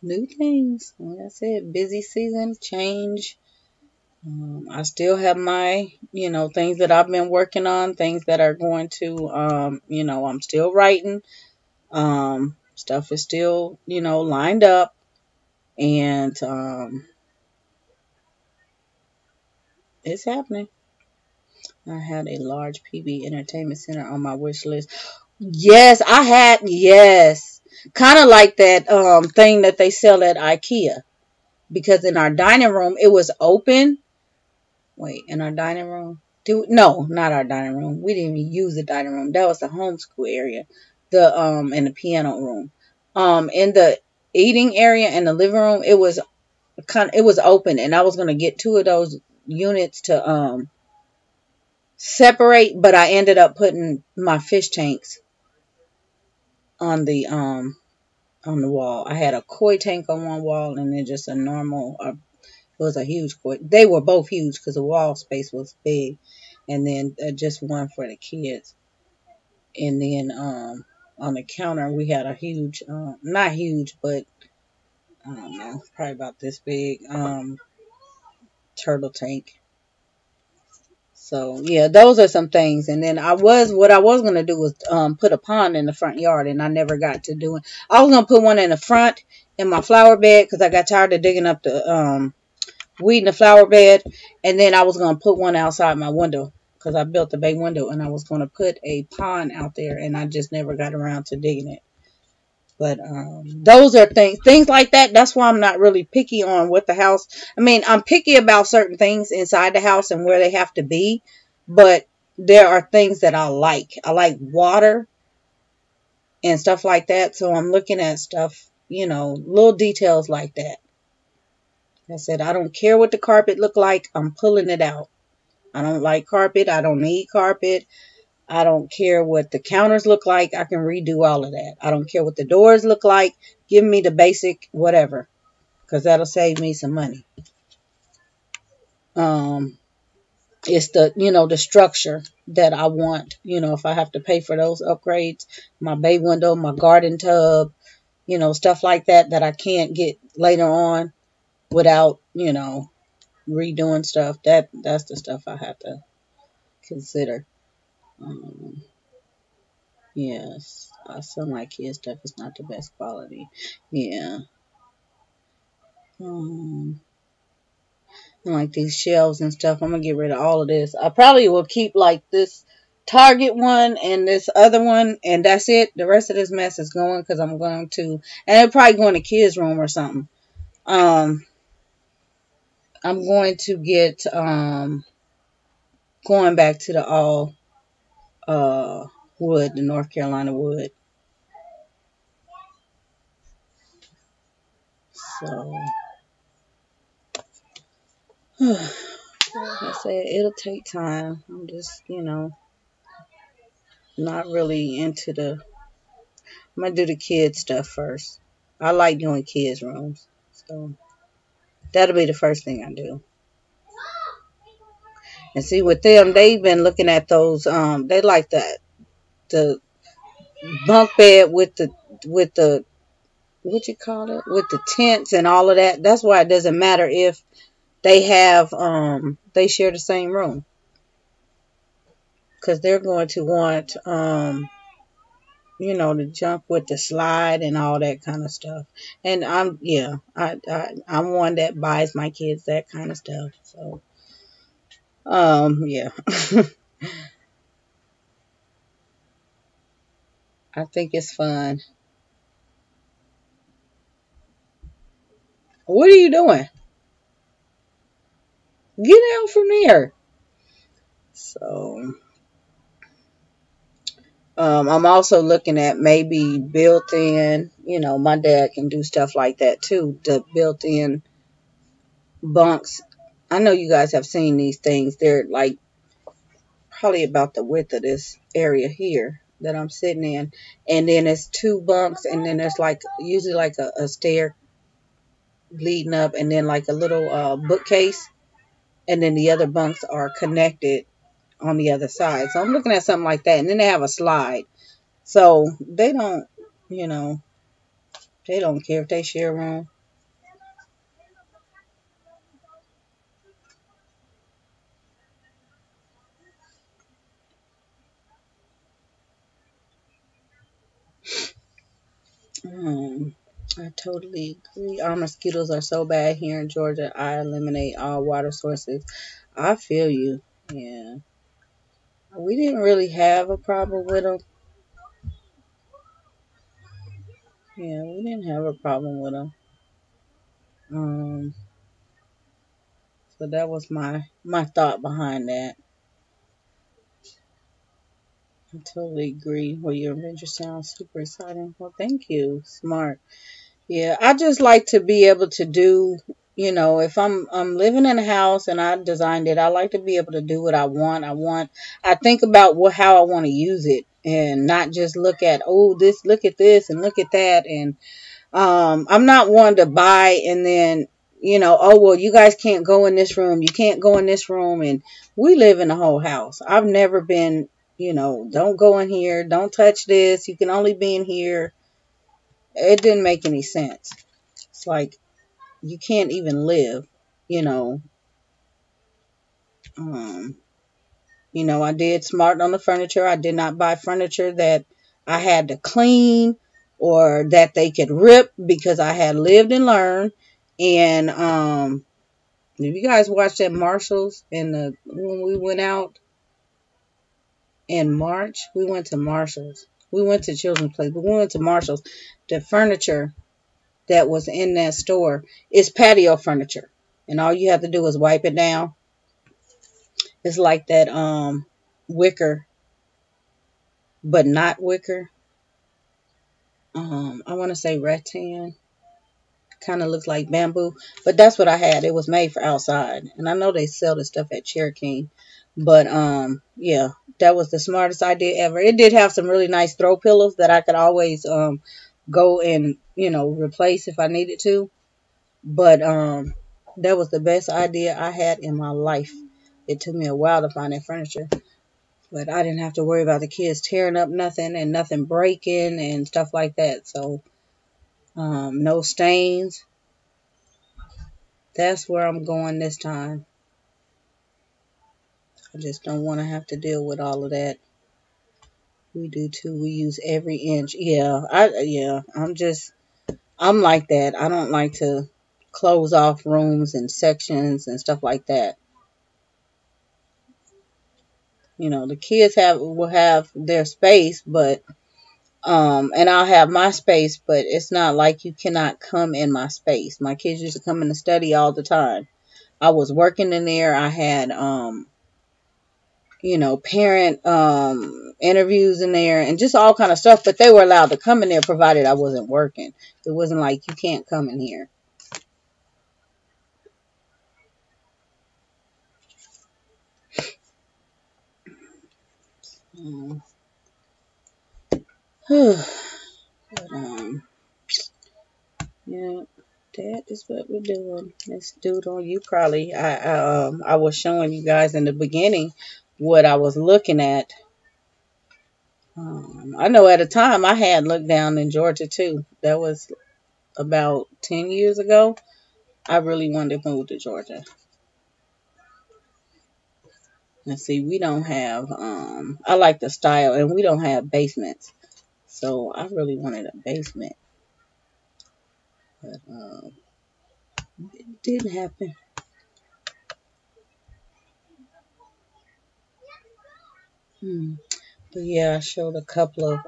new things. Like I said, busy season, change. I still have my, things that I've been working on, things that are going to, I'm still writing. Stuff is still, lined up. And it's happening. I had a large PB entertainment center on my wish list. Yes, yes. Kind of like that thing that they sell at IKEA. Because in our dining room, it was open. Wait, in our dining room? No, not our dining room. We didn't even use the dining room. That was the homeschool area. And the piano room. In the eating area and the living room, it was open, and I was gonna get two of those units to separate, but I ended up putting my fish tanks on the wall. I had a koi tank on one wall, and then just a normal. It was a huge koi. They were both huge because the wall space was big, and then just one for the kids. And then on the counter we had a huge, not huge, but I don't know, probably about this big turtle tank. So yeah, those are some things. And then what I was gonna do was put a pond in the front yard, and I never got to do it. I was gonna put one in the front in my flower bed because I got tired of digging up the weed in the flower bed, and then I was gonna put one outside my window because I built the bay window, and I was gonna put a pond out there, and I just never got around to digging it. But those are things like that. That's why I'm not really picky on what the house. I mean, I'm picky about certain things inside the house and where they have to be. But there are things that I like. I like water and stuff like that. So I'm looking at stuff, little details like that. I said, I don't care what the carpet look like. I'm pulling it out. I don't like carpet. I don't need carpet. I don't care what the counters look like. I can redo all of that. I don't care what the doors look like. Give me the basic whatever, because that'll save me some money. It's the structure that I want. If I have to pay for those upgrades, my bay window, my garden tub, stuff like that I can't get later on without, redoing stuff. That's the stuff I have to consider. Yes, some IKEA stuff is not the best quality. Yeah. And like these shelves and stuff, I'm gonna get rid of all of this. I probably will keep like this Target one and this other one, and that's it. The rest of this mess is going because I'm going to, and it'll probably go in the kids' room or something. I'm going to get going back to the all wood, the North Carolina wood. So, like I said, it'll take time. I'm just, not really into I'm going to do the kids stuff first. I like doing kids' rooms. So, that'll be the first thing I do. And see, with them, they've been looking at those, they like the bunk bed with the what you call it, with the tents and all of that. That's why it doesn't matter if they have they share the same room, because they're going to want to jump with the slide and all that kind of stuff. And I'm one that buys my kids that kind of stuff. So yeah. I think it's fun. What are you doing? Get out from there. So I'm also looking at maybe built in, my dad can do stuff like that too. The built in bunks. I know you guys have seen these things. They're like probably about the width of this area here that I'm sitting in. And then it's two bunks, and then there's like usually like a stair leading up, and then like a little bookcase. And then the other bunks are connected on the other side. So I'm looking at something like that. And then they have a slide. So they don't, you know, they don't care if they share a room. I totally agree. Our mosquitoes are so bad here in Georgia. I eliminate all water sources. I feel you. Yeah. We didn't really have a problem with them. Yeah, we didn't have a problem with them. Um, so that was my thought behind that. I totally agree. Well, your adventure sounds super exciting. Well, thank you. Smart. Yeah, I just like to be able to do, if I'm living in a house and I designed it, I like to be able to do what I want. I think about how I want to use it, and not just look at, look at this and look at that. And I'm not one to buy and then, oh, well, you guys can't go in this room. You can't go in this room. And we live in a whole house. I've never been, don't go in here. Don't touch this. You can only be in here. It didn't make any sense. It's like you can't even live, you know. Um, I did smart on the furniture. I did not buy furniture that I had to clean or that they could rip, because I had lived and learned. And if you guys watched at Marshall's when we went out in March, we went to Marshall's. We went to Children's Place, but we went to Marshall's. The furniture that was in that store is patio furniture, and all you have to do is wipe it down. It's like that wicker, but not wicker. I want to say rattan. Kind of looks like bamboo, but that's what I had. It was made for outside, and I know they sell this stuff at Cherokee. But yeah, that was the smartest idea ever. It did have some really nice throw pillows that I could always go and replace if I needed to. But that was the best idea I had in my life. It took me a while to find that furniture, but I didn't have to worry about the kids tearing up nothing and nothing breaking and stuff like that. So no stains. That's where I'm going this time. I just don't want to have to deal with all of that. We do too. We use every inch. Yeah, I'm like that. I don't like to close off rooms and sections and stuff like that. The kids will have their space, but and I'll have my space, but it's not like you cannot come in my space. My kids used to come in the study all the time. I was working in there. I had parent interviews in there and just all kind of stuff, but they were allowed to come in there provided I wasn't working. It wasn't like you can't come in here. But, yeah, that is what we're doing. Let's do it on you. Probably I was showing you guys in the beginning what I was looking at. I know at a time I had looked down in Georgia too. That was about 10 years ago, I really wanted to move to Georgia. And see, we don't have, I like the style, and we don't have basements. So I really wanted a basement. But it didn't happen. But yeah, I showed a couple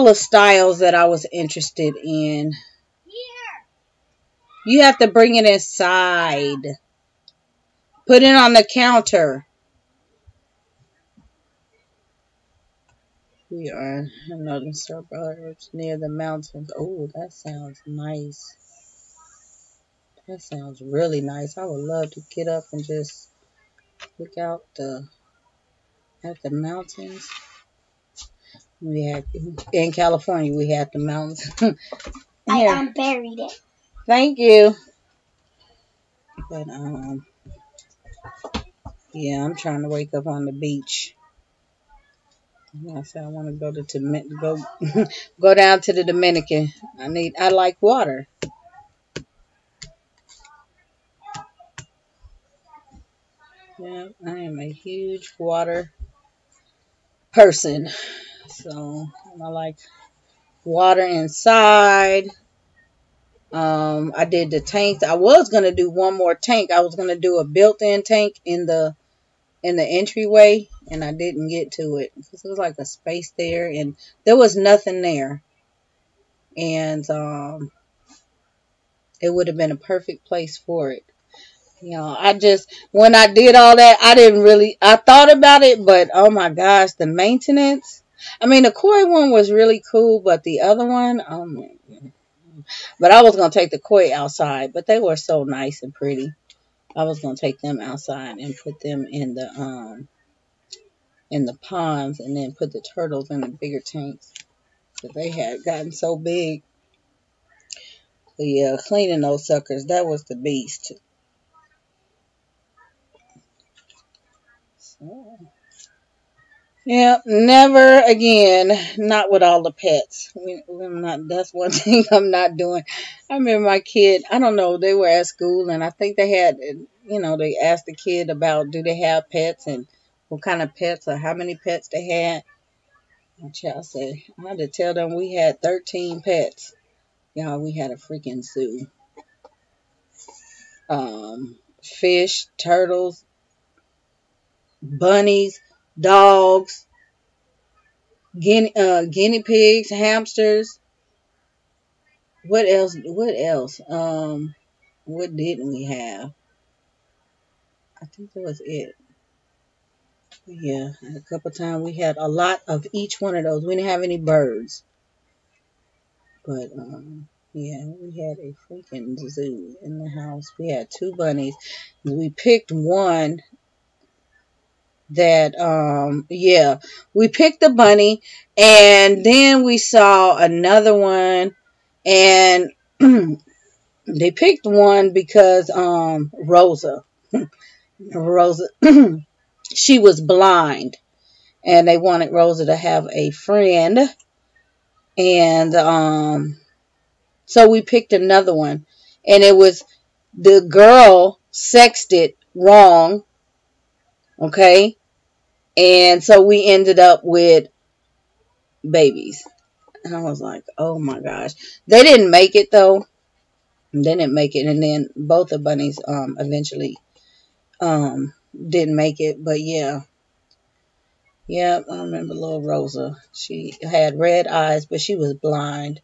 of styles that I was interested in. You have to bring it inside. Put it on the counter. We are in northern suburbs near the mountains. Oh, that sounds nice. That sounds really nice. I would love to get up and just look out at the mountains. We had in California. We had the mountains. I unburied it. Thank you. But yeah, I'm trying to wake up on the beach. I said I want to go to go down to the Dominican. I like water. Yeah, I am a huge water person. So I like water inside. I did the tanks. I was gonna do one more tank. I was gonna do a built-in tank in the entryway, and I didn't get to it because it was like a space there, and there was nothing there. And it would have been a perfect place for it. You know, when I did all that, I thought about it, but oh my gosh, the maintenance. I mean, the koi one was really cool, but the other one, but I was going to take the koi outside, but they were so nice and pretty. I was going to take them outside and put them in the ponds, and then put the turtles in the bigger tanks. But they had gotten so big. But yeah, cleaning those suckers, that was the beast. So, yeah, never again. Not with all the pets. That's one thing I'm not doing. I remember my kid, I don't know, they were at school, and I think they had, they asked the kid about do they have pets and what kind of pets or how many pets they had. My child said, I had to tell them we had 13 pets. Y'all, we had a freaking zoo. Fish, turtles, bunnies, dogs, guinea pigs, hamsters. What else? What didn't we have? I think that was it. Yeah, a couple times we had a lot of each one of those. We didn't have any birds. But, yeah, we had a freaking zoo in the house. We had 2 bunnies. We picked one that, yeah, we picked a bunny, and then we saw another one, and they picked one because, Rosa, she was blind, and they wanted Rosa to have a friend, and, so we picked another one, and it was the girl sexed it wrong, okay, and so we ended up with babies, and I was like, oh my gosh, they didn't make it though, they didn't make it, and then both the bunnies eventually didn't make it, but yeah, I remember little Rosa, she had red eyes, but she was blind.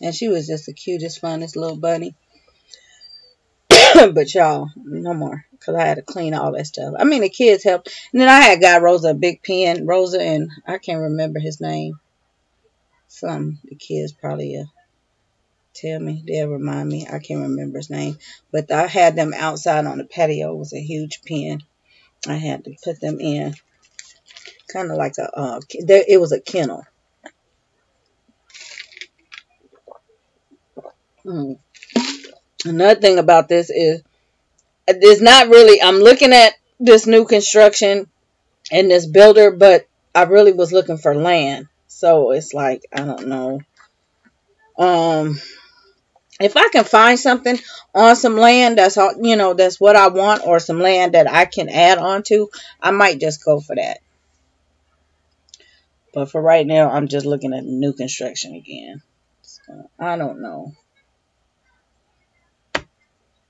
And she was just the cutest, funnest little bunny. But y'all, no more. Because I had to clean all that stuff. I mean, the kids helped. And then I had got Rosa a big pen. Rosa and I can't remember his name. The kids probably tell me. They'll remind me. I can't remember his name. But I had them outside on the patio. It was a huge pen. I had to put them in. Kind of like it was a kennel. Another thing about this is, it's not really, I'm looking at this new construction and this builder, but I really was looking for land. So it's like, I don't know. Um, if I can find something on some land that's all, that's what I want, or some land that I can add on to, I might just go for that. But for right now, I'm just looking at new construction again. So, I don't know.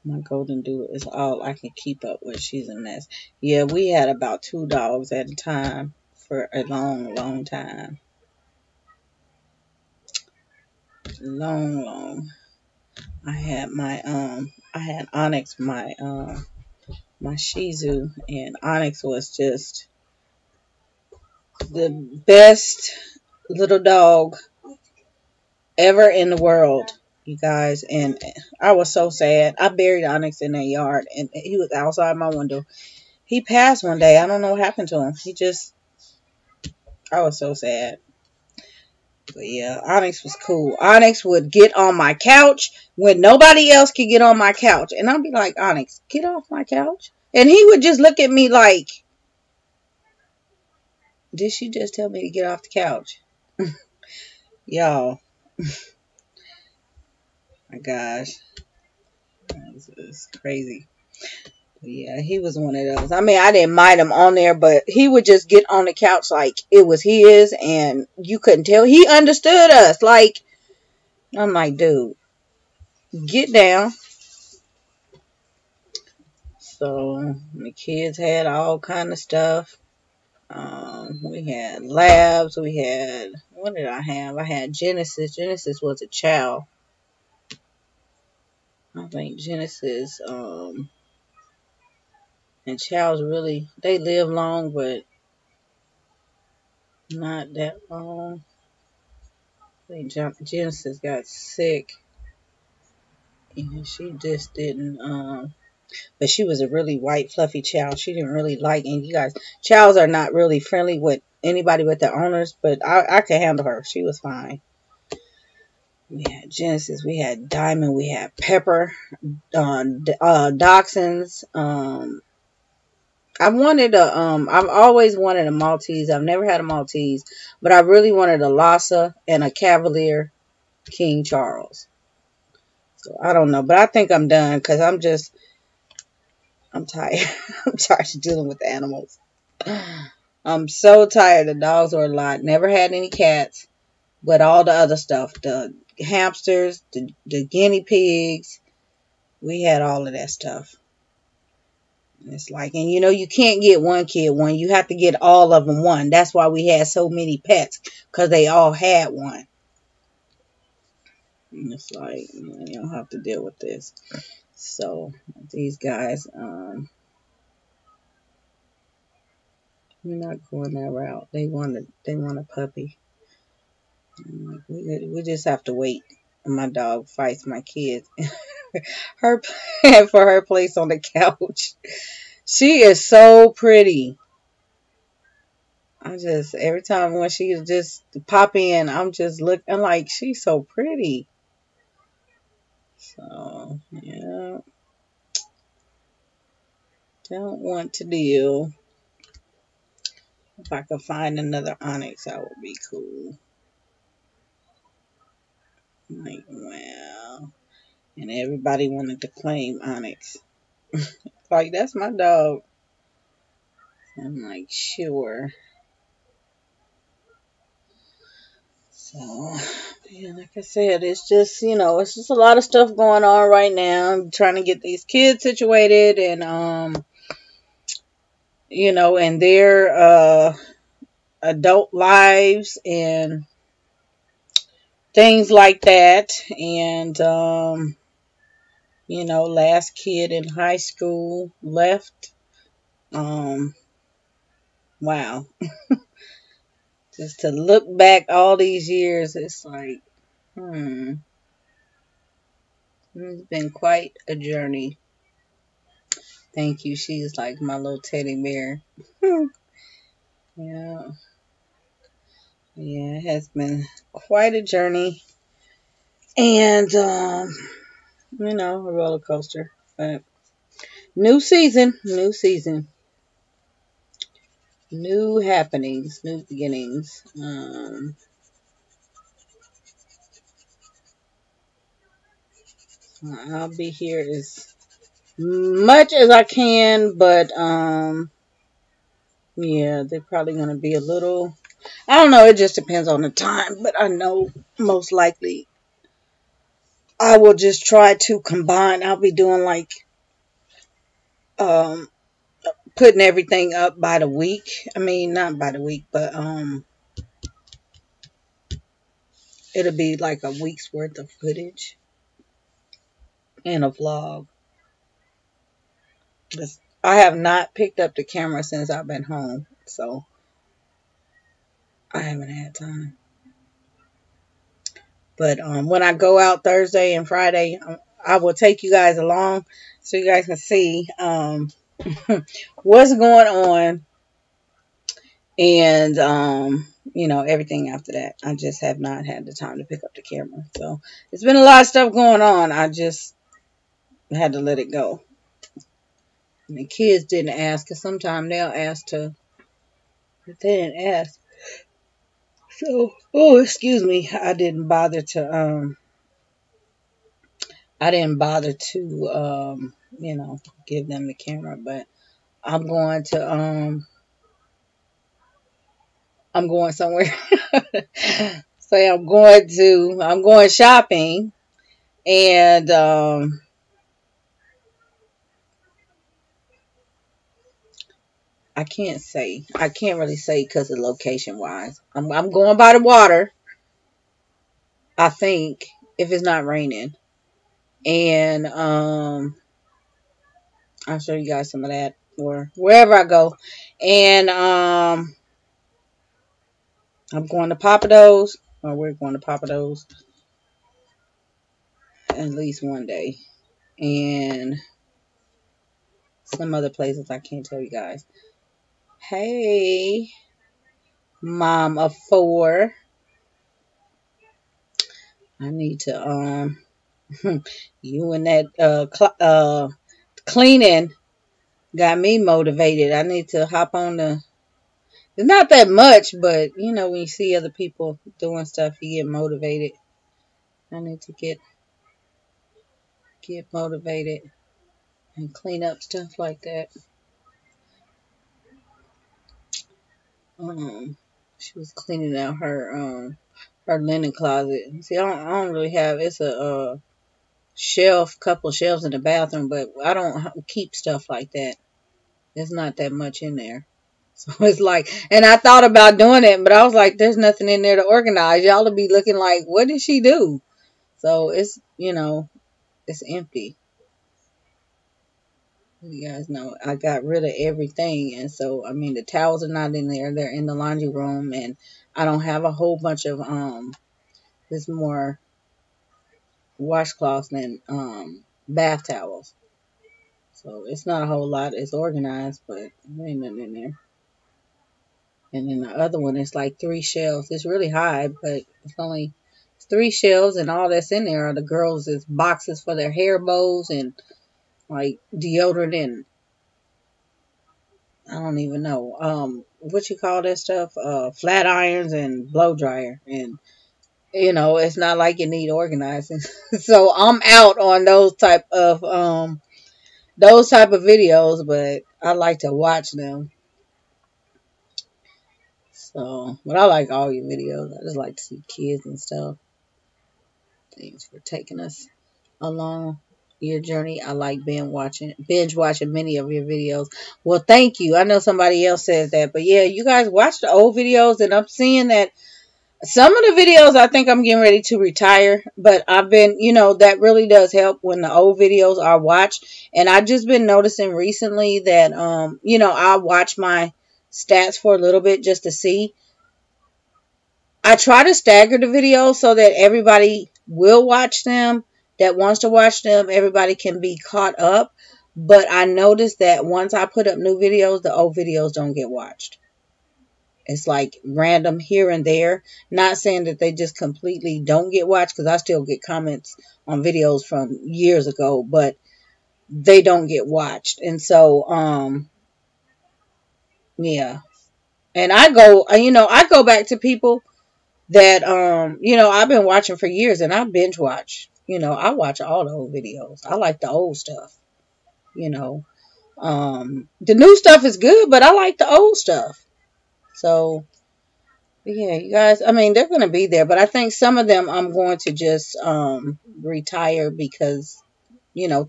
My golden doodle is all I can keep up with. She's a mess. Yeah, we had about 2 dogs at a time for a long, long time. Long, long. I had Onyx, my Shih Tzu, and Onyx was just the best little dog ever in the world, you guys. And I was so sad. I buried Onyx in that yard, and he was outside my window. He passed one day. I don't know what happened to him. I was so sad. But yeah, Onyx was cool. Onyx would get on my couch when nobody else could get on my couch. And I'd be like, Onyx, get off my couch. And he would just look at me like, did she just tell me to get off the couch? Y'all. My gosh. It's crazy. But yeah, he was one of those. I mean, I didn't mind him on there, but he would just get on the couch like it was his, and you couldn't tell. He understood us. Like, I'm like, dude, get down. So the kids had all kind of stuff. We had labs. We had, what did I have? I had Genesis. Genesis was a chow. I think Genesis, and chows really, they live long, but not that long. I think Genesis got sick, and she just didn't, but she was a really white, fluffy chow. She didn't really like, and you guys, chows are not really friendly with anybody but the owners, but I could handle her. She was fine. We had Genesis, we had Diamond, we had Pepper, Dachshunds. I've always wanted a Maltese. I've never had a Maltese, but I really wanted a Lhasa and a Cavalier King Charles. So I don't know, but I think I'm done because I'm tired. I'm tired of dealing with animals. I'm so tired. The dogs are a lot. Never had any cats, but all the other stuff, the hamsters, the guinea pigs, we had all of that stuff. It's like, and you can't get one kid one. You have to get all of them one. That's why we had so many pets, because they all had one. And it's like, you don't have to deal with this. So these guys, we're not going that route. They want a puppy. Like, we just have to wait. And my dog fights my kids. her for her place on the couch. She is so pretty. Every time when she just pop in, I'm just looking like she's so pretty. So, yeah. Don't want to deal. If I could find another Onyx, that would be cool. Like, wow. And everybody wanted to claim Onyx. Like, that's my dog. I'm like, sure. So, yeah, like I said, it's just, it's just a lot of stuff going on right now. I'm trying to get these kids situated and, and their adult lives and things like that. And, last kid in high school left. Wow. Just to look back all these years, it's like, it's been quite a journey. Thank you. She's like my little teddy bear. Yeah. Yeah, it has been quite a journey. And, a roller coaster. But new season. New happenings, new beginnings. I'll be here as much as I can, but yeah, they're probably gonna be a little. I don't know. It just depends on the time, but I know most likely I will just try to combine. I'll be doing like um putting everything up by the week. I mean, not by the week, but it'll be like a week's worth of footage and a vlog. I have not picked up the camera since I've been home, so I haven't had time. But when I go out Thursday and Friday, I will take you guys along so you guys can see what's going on and everything after that. I just have not had the time to pick up the camera, so it's been a lot of stuff going on. I just had to let it go. And the kids didn't ask, because sometimes they'll ask to, but they didn't ask. So, oh, excuse me, I didn't bother to give them the camera, but I'm going to I'm going somewhere. Say I'm going shopping, and I can't really say because of location wise. I'm going by the water, I think, if it's not raining. And I'll show you guys some of that, or wherever I go. And I'm going to Papados, or we're going to Papados at least one day. And some other places I can't tell you guys. Hey, mom of four. I need to you and that cleaning got me motivated. I need to hop on the. It's not that much, but when you see other people doing stuff, you get motivated. I need to get motivated and clean up stuff like that. She was cleaning out her linen closet. See, I don't really have. It's a couple shelves in the bathroom, but I don't keep stuff like that. There's not that much in there. So it's like, and I thought about doing it, but I was like, there's nothing in there to organize. Y'all will be looking like, what did she do? So it's empty. You guys know I got rid of everything, and so I mean the towels are not in there; they're in the laundry room, and I don't have a whole bunch of there's more washcloths than bath towels. So it's not a whole lot. It's organized, but there ain't nothing in there. And then the other one is like 3 shelves. It's really high, but it's only 3 shelves, and all that's in there are the girls' boxes for their hair bows and like deodorant and I don't even know what you call that stuff, flat irons and blow dryer, and it's not like you need organizing. So I'm out on those type of videos, but I like to watch them. So, but I like all your videos. I just like to see kids and stuff. Thanks for taking us along your journey. I like binge watching many of your videos. Well, thank you. I know somebody else says that, but yeah, you guys watch the old videos, and I'm seeing that some of the videos I think I'm getting ready to retire, but I've been, that really does help when the old videos are watched. And I've just been noticing recently that, I watch my stats for a little bit just to see. I try to stagger the videos so that everybody will watch them that wants to watch them. Everybody can be caught up. But I noticed that once I put up new videos, the old videos don't get watched. It's like random here and there. Not saying that they just completely don't get watched, because I still get comments on videos from years ago, but they don't get watched. And so, yeah. And I go back to people that, I've been watching for years, and I binge watch. I watch all the old videos. I like the old stuff, you know. The new stuff is good, but I like the old stuff. So, yeah, you guys, I mean, they're going to be there, but I think some of them I'm going to just retire because,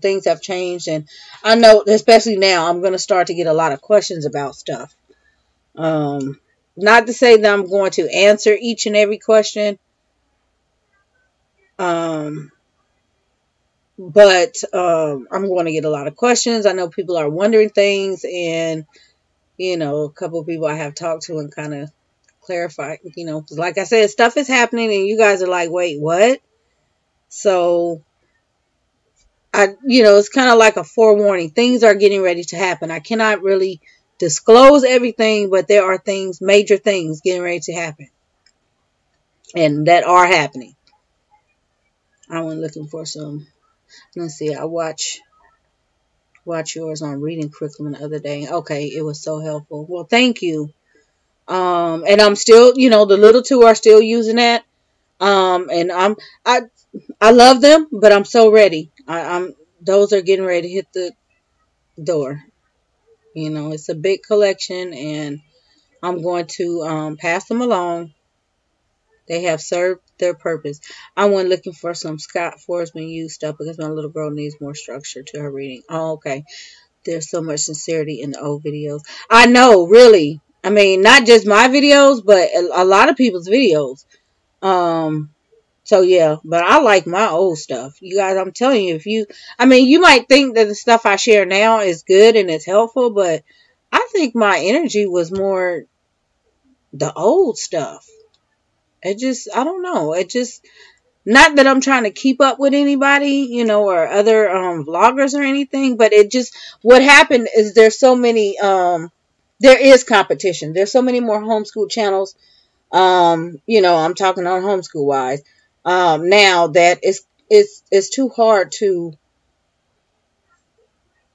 things have changed. And I know, especially now, I'm going to start to get a lot of questions about stuff. Not to say that I'm going to answer each and every question, but I'm going to get a lot of questions. I know people are wondering things, and, a couple of people I have talked to and kind of clarify, 'cause like I said, stuff is happening and you guys are like, wait, what? So it's kind of like a forewarning. Things are getting ready to happen. I cannot really disclose everything, but there are major things getting ready to happen and that are happening. I went looking for some, let's see, I watch yours on reading curriculum the other day. Okay, it was so helpful. Well, thank you. And I'm still, the little two are still using that. And I love them, but I'm so ready. Those are getting ready to hit the door. It's a big collection, and I'm going to pass them along. They have served their purpose. I went looking for some Scott Forsman used stuff because my little girl needs more structure to her reading. Oh, okay. There's so much sincerity in the old videos. I know, really. I mean, not just my videos, but a lot of people's videos. So yeah, but I like my old stuff. You guys, I'm telling you, you might think that the stuff I share now is good and it's helpful, but I think my energy was more the old stuff. I don't know. Not that I'm trying to keep up with anybody, or other vloggers or anything, but what happened is there's so many, there is competition. There's so many more homeschool channels. I'm talking on homeschool wise. Now that it's too hard to,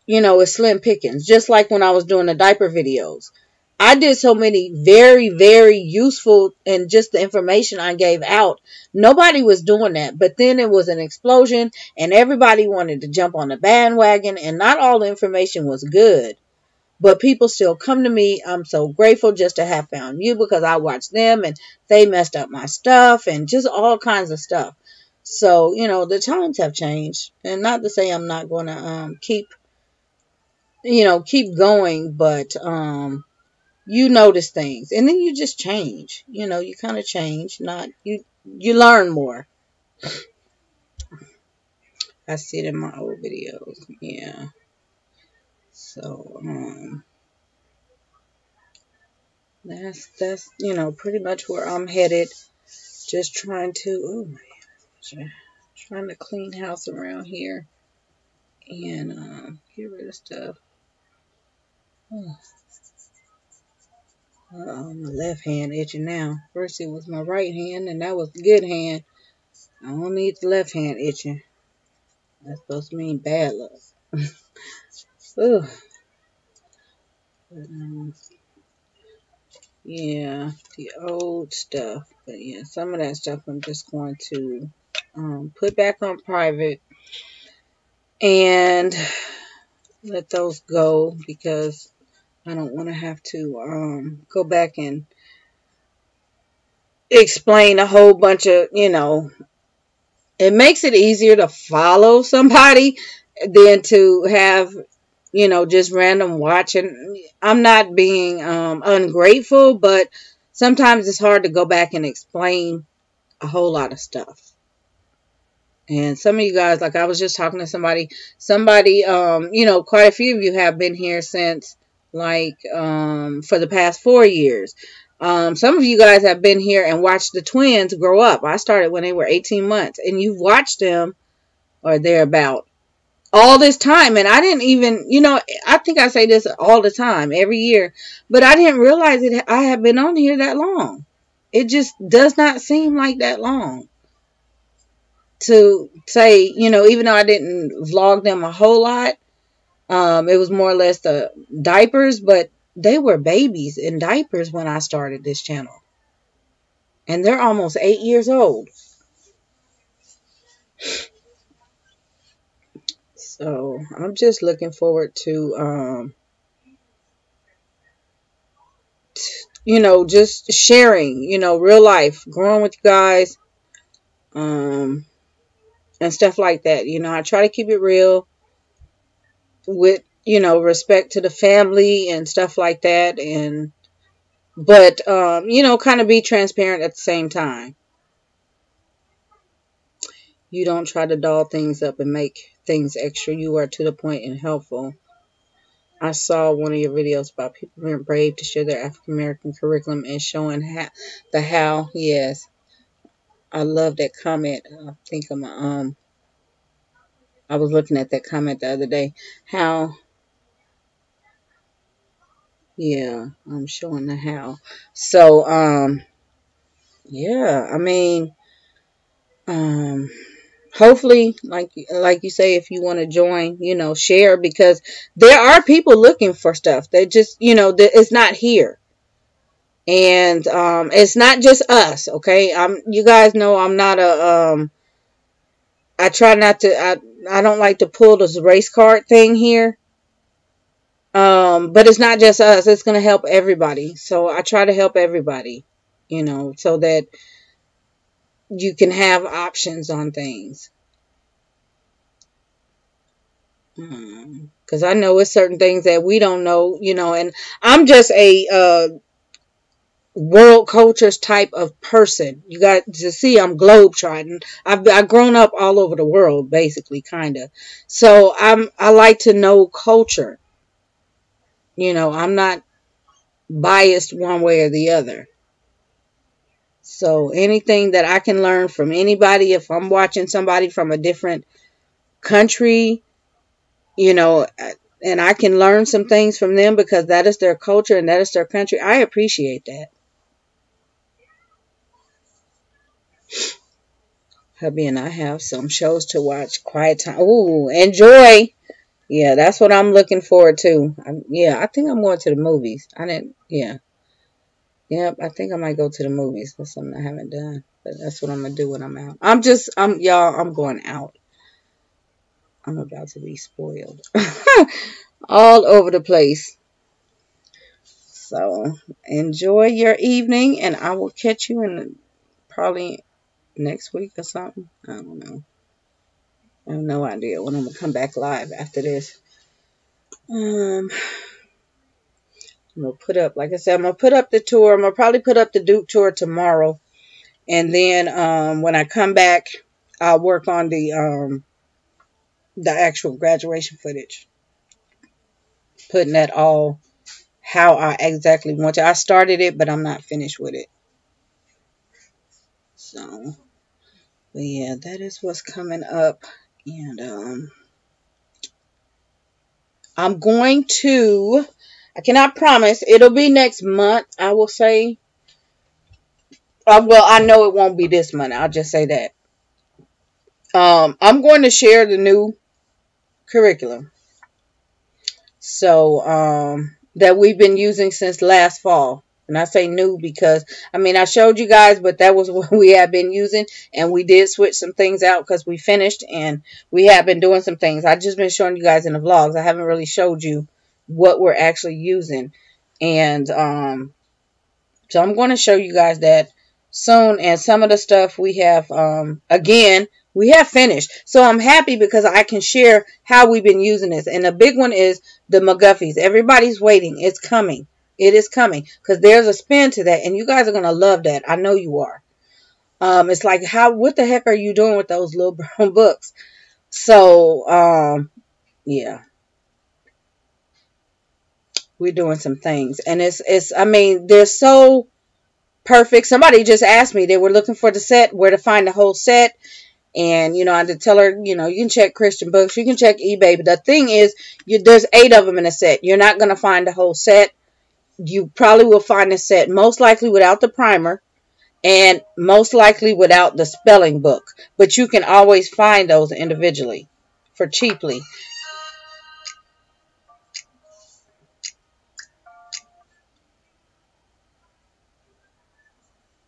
it's slim pickings. Just like when I was doing the diaper videos. I did so many very, very useful, and just the information I gave out, nobody was doing that. But then it was an explosion and everybody wanted to jump on the bandwagon, and not all the information was good. But people still come to me. I'm so grateful just to have found you because I watched them and they messed up my stuff and just all kinds of stuff. So, the times have changed. And not to say I'm not going to keep going, but you notice things and then you just change. You kind of change. You learn more. I see it in my old videos. Yeah. So, that's pretty much where I'm headed. Just trying to clean house around here and get rid of stuff. My left hand itching now. First it was my right hand, and that was the good hand. I don't need the left hand itching. That's supposed to mean bad luck. Ugh. Yeah, the old stuff. But yeah, some of that stuff I'm just going to put back on private and let those go because I don't want to have to go back and explain a whole bunch of, it makes it easier to follow somebody than to have, just random watching. I'm not being ungrateful, but sometimes it's hard to go back and explain a whole lot of stuff. And some of you guys, like I was just talking to somebody, quite a few of you have been here since for the past 4 years. Some of you guys have been here and watched the twins grow up. I started when they were 18 months and you've watched them or thereabout all this time. And I didn't even, I think I say this all the time, every year, but I didn't realize I have been on here that long. It just does not seem like that long to say, even though I didn't vlog them a whole lot, it was more or less the diapers, but they were babies in diapers when I started this channel. And they're almost 8 years old. So I'm just looking forward to, just sharing, real life, growing with you guys, and stuff like that. I try to keep it real with, respect to the family and stuff like that. But kind of be transparent at the same time. You don't try to doll things up and make things extra. You are to the point and helpful. I saw one of your videos about people being brave to share their African American curriculum and showing how. Yes, I love that comment. I think I was looking at that comment the other day. How, yeah, I'm showing the how. So, yeah, I mean, um, hopefully, like you say, if you want to join, share, because there are people looking for stuff. They just, it's not here. And it's not just us, okay? You guys know I'm not I try not to I don't like to pull this race card thing here. But it's not just us. It's going to help everybody. So I try to help everybody, so that you can have options on things. Because I know it's certain things that we don't know, and I'm just a world cultures type of person. You got to see I'm globetrotting. I've grown up all over the world, basically, kind of. So I like to know culture. I'm not biased one way or the other. So anything that I can learn from anybody, if I'm watching somebody from a different country, and I can learn some things from them because that is their culture and that is their country, I appreciate that. Hubby and I have some shows to watch. Quiet time. Ooh, enjoy. Yeah, that's what I'm looking forward to. I think I'm going to the movies. I didn't. Yeah. Yep, I think I might go to the movies. That's something I haven't done. But that's what I'm going to do when I'm out. I'm going out. I'm about to be spoiled. All over the place. So, enjoy your evening, and I will catch you in probably next week or something. I don't know. I have no idea when I'm going to come back live after this. I'm going to put up, like I said, I'm going to put up the tour. I'm going to probably put up the Duke tour tomorrow. And then when I come back, I'll work on the actual graduation footage. Putting that all how I exactly want to. I started it, but I'm not finished with it. So, but yeah, that is what's coming up. And I'm going to, I cannot promise, it'll be next month, I will say. Well, I know it won't be this month. I'll just say that. I'm going to share the new curriculum. So, that we've been using since last fall. And I say new because, I showed you guys, but that was what we have been using. And we did switch some things out because we finished and we have been doing some things. I've just been showing you guys in the vlogs. I haven't really showed you what we're actually using. And so I'm going to show you guys that soon. And some of the stuff we have, again, we have finished. So I'm happy because I can share how we've been using this. And the big one is the McGuffies. Everybody's waiting. It's coming. It is coming. Because there's a spin to that. And you guys are going to love that. I know you are. It's like, what the heck are you doing with those little brown books? So, yeah. We're doing some things. And they're so perfect. Somebody just asked me. They were looking for the set, where to find the whole set. And, I had to tell her, you can check Christian Books. You can check eBay. But the thing is, there's 8 of them in a set. You're not going to find the whole set. You probably will find a set most likely without the primer. And most likely without the spelling book. But you can always find those individually for cheaply.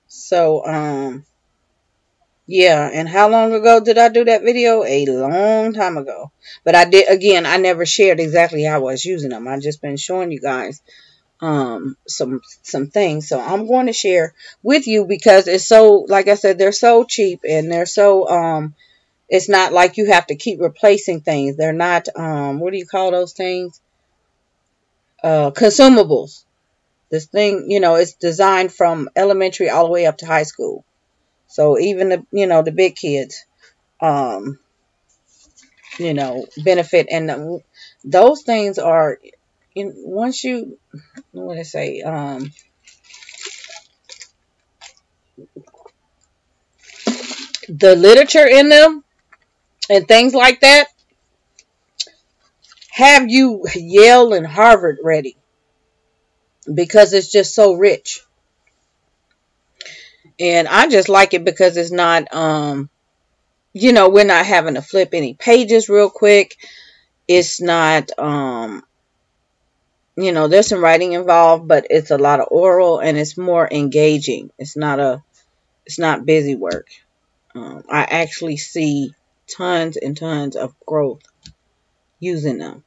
So, Yeah, and how long ago did I do that video? A long time ago. But I did, again, I never shared exactly how I was using them. I just been showing you guys some things. So I'm going to share with you because it's so, like I said, they're so cheap and they're so it's not like you have to keep replacing things. They're not what do you call those things? Consumables. This thing, it's designed from elementary all the way up to high school. So even the big kids um benefit, and those things are once you, what did I say, the literature in them and things like that have you Yale and Harvard ready because it's just so rich. And I just like it because it's not we're not having to flip any pages real quick. It's not there's some writing involved, but it's a lot of oral and it's more engaging. It's not busy work. I actually see tons and tons of growth using them.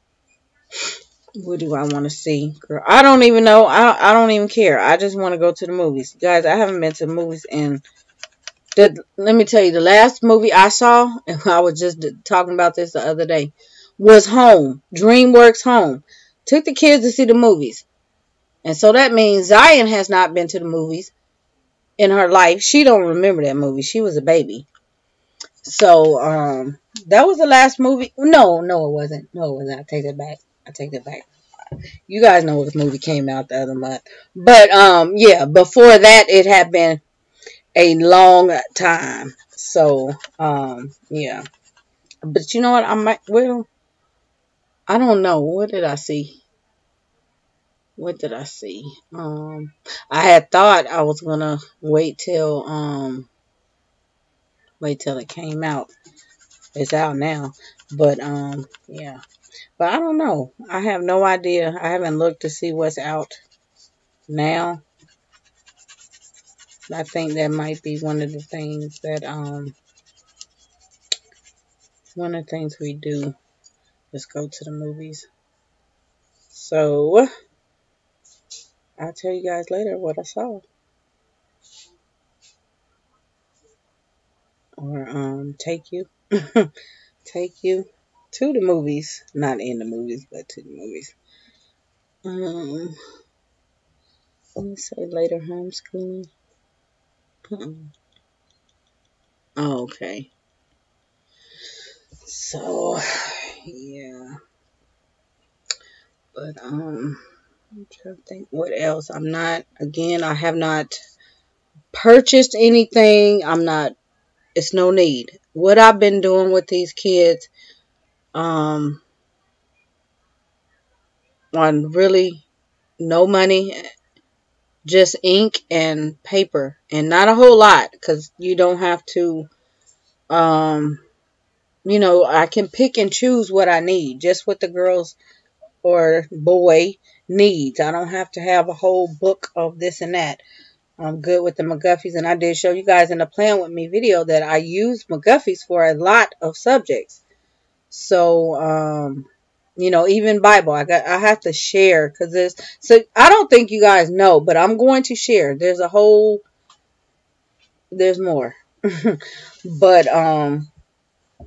What do I want to see? Girl, I don't even know. I don't even care. I just want to go to the movies. Guys, I haven't been to the movies in... Let me tell you, the last movie I saw, and I was just talking about this the other day, was Home. DreamWorks Home. Took the kids to see the movies. And so that means Zion has not been to the movies in her life. She don't remember that movie. She was a baby. So, that was the last movie. No, it wasn't. No, it wasn't. I take that back. You guys know what movie came out the other month. But, yeah, before that, it had been a long time. So, yeah. But you know what? I don't know. What did I see? I had thought I was gonna wait till it came out. It's out now. But, yeah. But I don't know. I have no idea. I haven't looked to see what's out now. I think that might be one of the things we do is go to the movies. So I'll tell you guys later what I saw. Or take you take you to the movies. Not in the movies, but to the movies. Let me say later homeschooling. Oh, okay. So yeah. But I'm trying to think what else. I have not purchased anything. It's no need. What I've been doing with these kids, on really no money, just ink and paper, and not a whole lot, because you don't have to, I can pick and choose what I need, just what the girls or boy needs. I don't have to have a whole book of this and that. I'm good with the McGuffies, and I did show you guys in the Plan With Me video that I use McGuffies for a lot of subjects. So, even Bible, I have to share, because I don't think you guys know, but I'm going to share. There's more. But,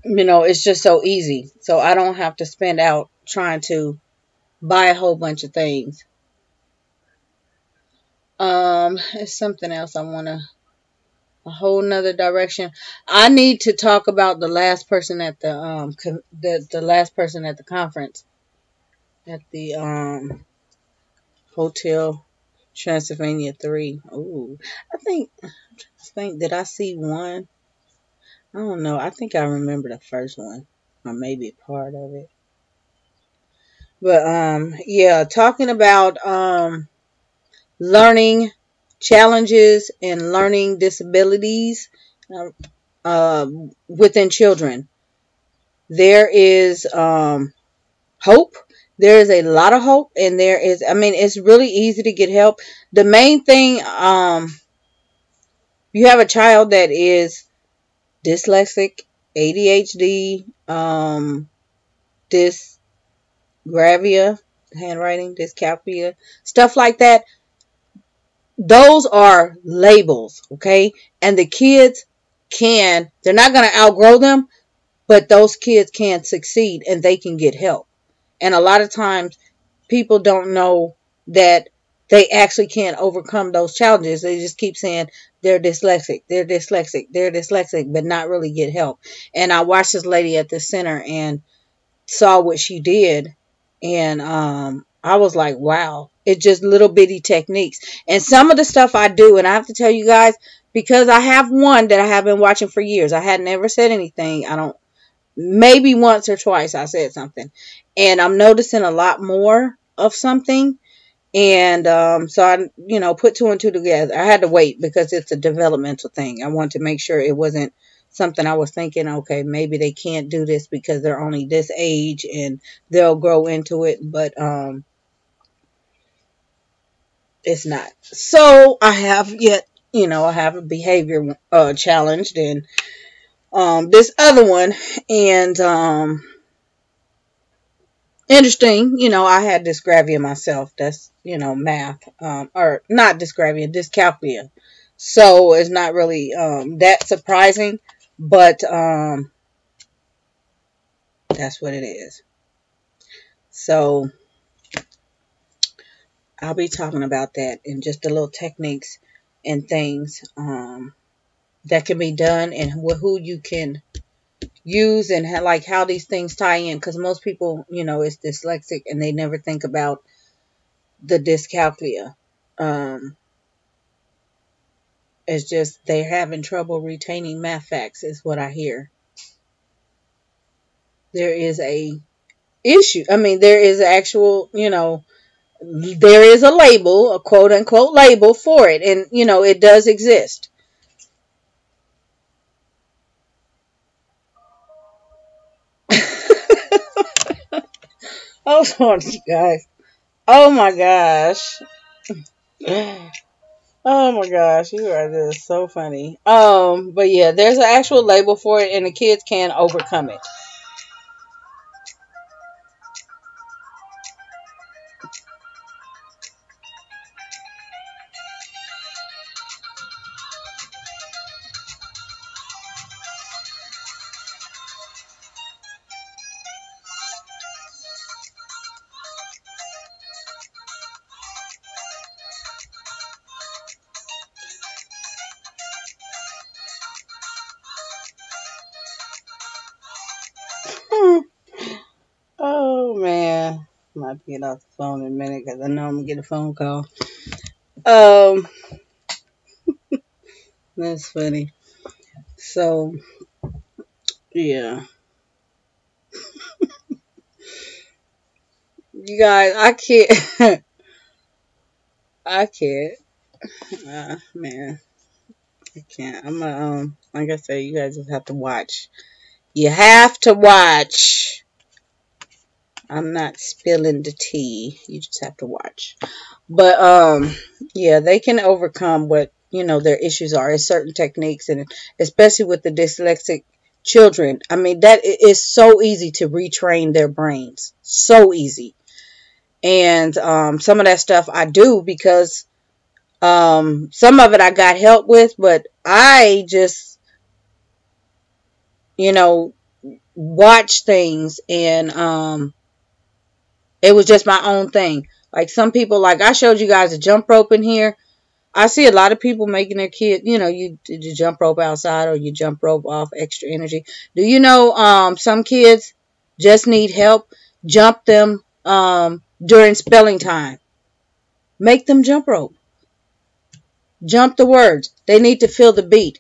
it's just so easy. So I don't have to spend out trying to buy a whole bunch of things. It's something else I want to, a whole nother direction. I need to talk about the last person at the last person at the conference at the Hotel Transylvania 3. Ooh, I think did I see one? I don't know. I think I remember the first one, or maybe part of it. But yeah, talking about learning challenges and learning disabilities within children. There is hope. There is a lot of hope, and it's really easy to get help. The main thing, you have a child that is dyslexic, ADHD, dysgraphia, handwriting, dyscalculia, stuff like that. Those are labels, okay? And the kids they're not going to outgrow them, but those kids can succeed and they can get help. And a lot of times people don't know that they actually can't overcome those challenges. They just keep saying they're dyslexic, they're dyslexic, they're dyslexic, but not really get help. And I watched this lady at the center and saw what she did. And I was like, wow, it's just little bitty techniques. And some of the stuff I do, and I have to tell you guys, because I have one that I have been watching for years. I had never said anything. Maybe once or twice I said something. And I'm noticing a lot more of something. And so I, put two and two together. I had to wait because it's a developmental thing. I wanted to make sure it wasn't something I was thinking, okay, maybe they can't do this because they're only this age and they'll grow into it. But it's not. So I have I have a behavior challenged and this other one. And interesting, I had dysgraphia myself. That's, math, or not dysgraphia, dyscalculia. So it's not really that surprising, but that's what it is. So I'll be talking about that and just the little techniques and things that can be done and who you can use and how these things tie in, because most people is dyslexic and they never think about the dyscalculia. It's just they're having trouble retaining math facts is what I hear. There is a issue. I mean, there is actual, there is a label, a quote unquote label for it, and it does exist. Oh, sorry, you guys. Oh my gosh. Oh my gosh, you are just so funny. But yeah, there's an actual label for it, and the kids can overcome it. Oh man, I'm about to get off the phone in a minute because I know I'm gonna get a phone call. Um, that's funny. So yeah, you guys, I can't. I can't. Man, I can't. I'm like I said, you guys just have to watch. You have to watch. I'm not spilling the tea. You just have to watch. But yeah, they can overcome what their issues are. It's certain techniques, and especially with the dyslexic children. I mean, that is so easy to retrain their brains. So easy. And some of that stuff I do because some of it I got help with, but I just watch things and it was just my own thing. Like some people, like I showed you guys a jump rope in here. I see a lot of people making their kid, you jump rope outside or you jump rope off extra energy. Do you know some kids just need help? Jump them during spelling time. Make them jump rope. Jump the words. They need to feel the beat.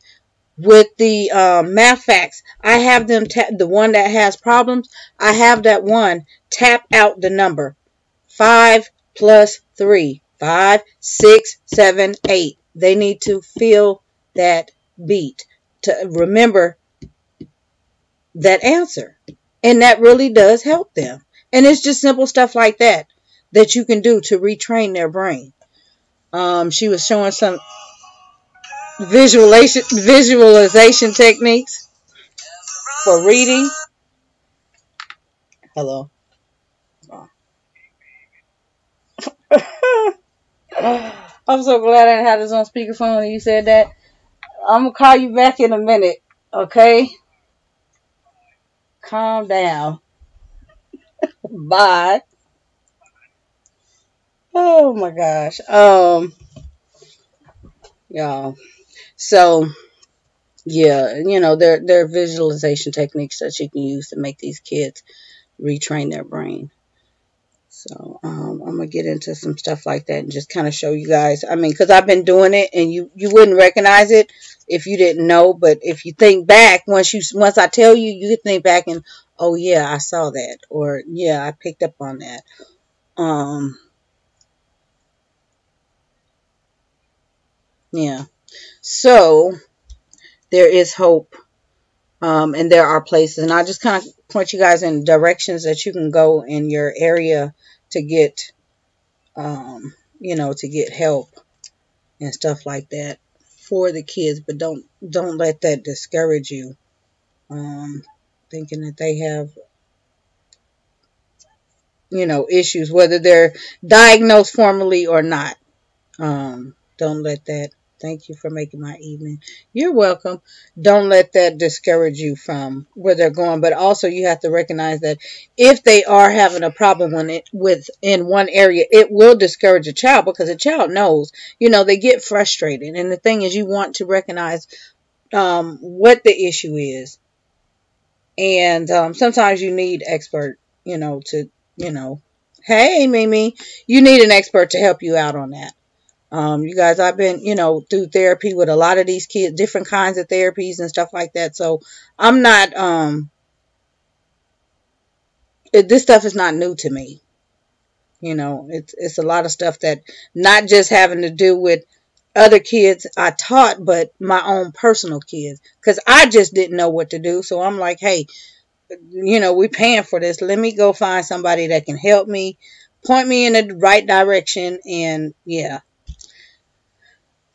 With the math facts, I have them the one that has problems. I have that one tap out the number 5 plus 3, 5, 6, 7, 8. They need to feel that beat to remember that answer, and that really does help them. And it's just simple stuff like that that you can do to retrain their brain. She was showing some visualization techniques. for reading. Hello. I'm so glad I had this on speakerphone and you said that. I'm going to call you back in a minute, okay? Calm down. Bye. Oh my gosh. Y'all. So, yeah, there are visualization techniques that you can use to make these kids retrain their brain. So, I'm going to get into some stuff like that and just kind of show you guys. I mean, because I've been doing it and you wouldn't recognize it if you didn't know. But if you think back, once I tell you, you can think back and, oh yeah, I saw that. Or yeah, I picked up on that. Yeah. So, there is hope. And there are places. And I just kind of point you guys in directions that you can go in your area to get, to get help and stuff like that for the kids. But don't let that discourage you. Thinking that they have, issues, whether they're diagnosed formally or not. Don't let that. Thank you for making my evening. You're welcome. Don't let that discourage you from where they're going. But also you have to recognize that if they are having a problem in one area, it will discourage a child because a child knows, they get frustrated. And the thing is, you want to recognize what the issue is. And sometimes you need expert, hey, Mimi, you need an expert to help you out on that. You guys, I've been, through therapy with a lot of these kids, different kinds of therapies and stuff like that. So I'm not, this stuff is not new to me. It's a lot of stuff that not just having to do with other kids I taught, but my own personal kids, because I just didn't know what to do. So I'm like, hey, we're paying for this. Let me go find somebody that can help me, point me in the right direction. And yeah.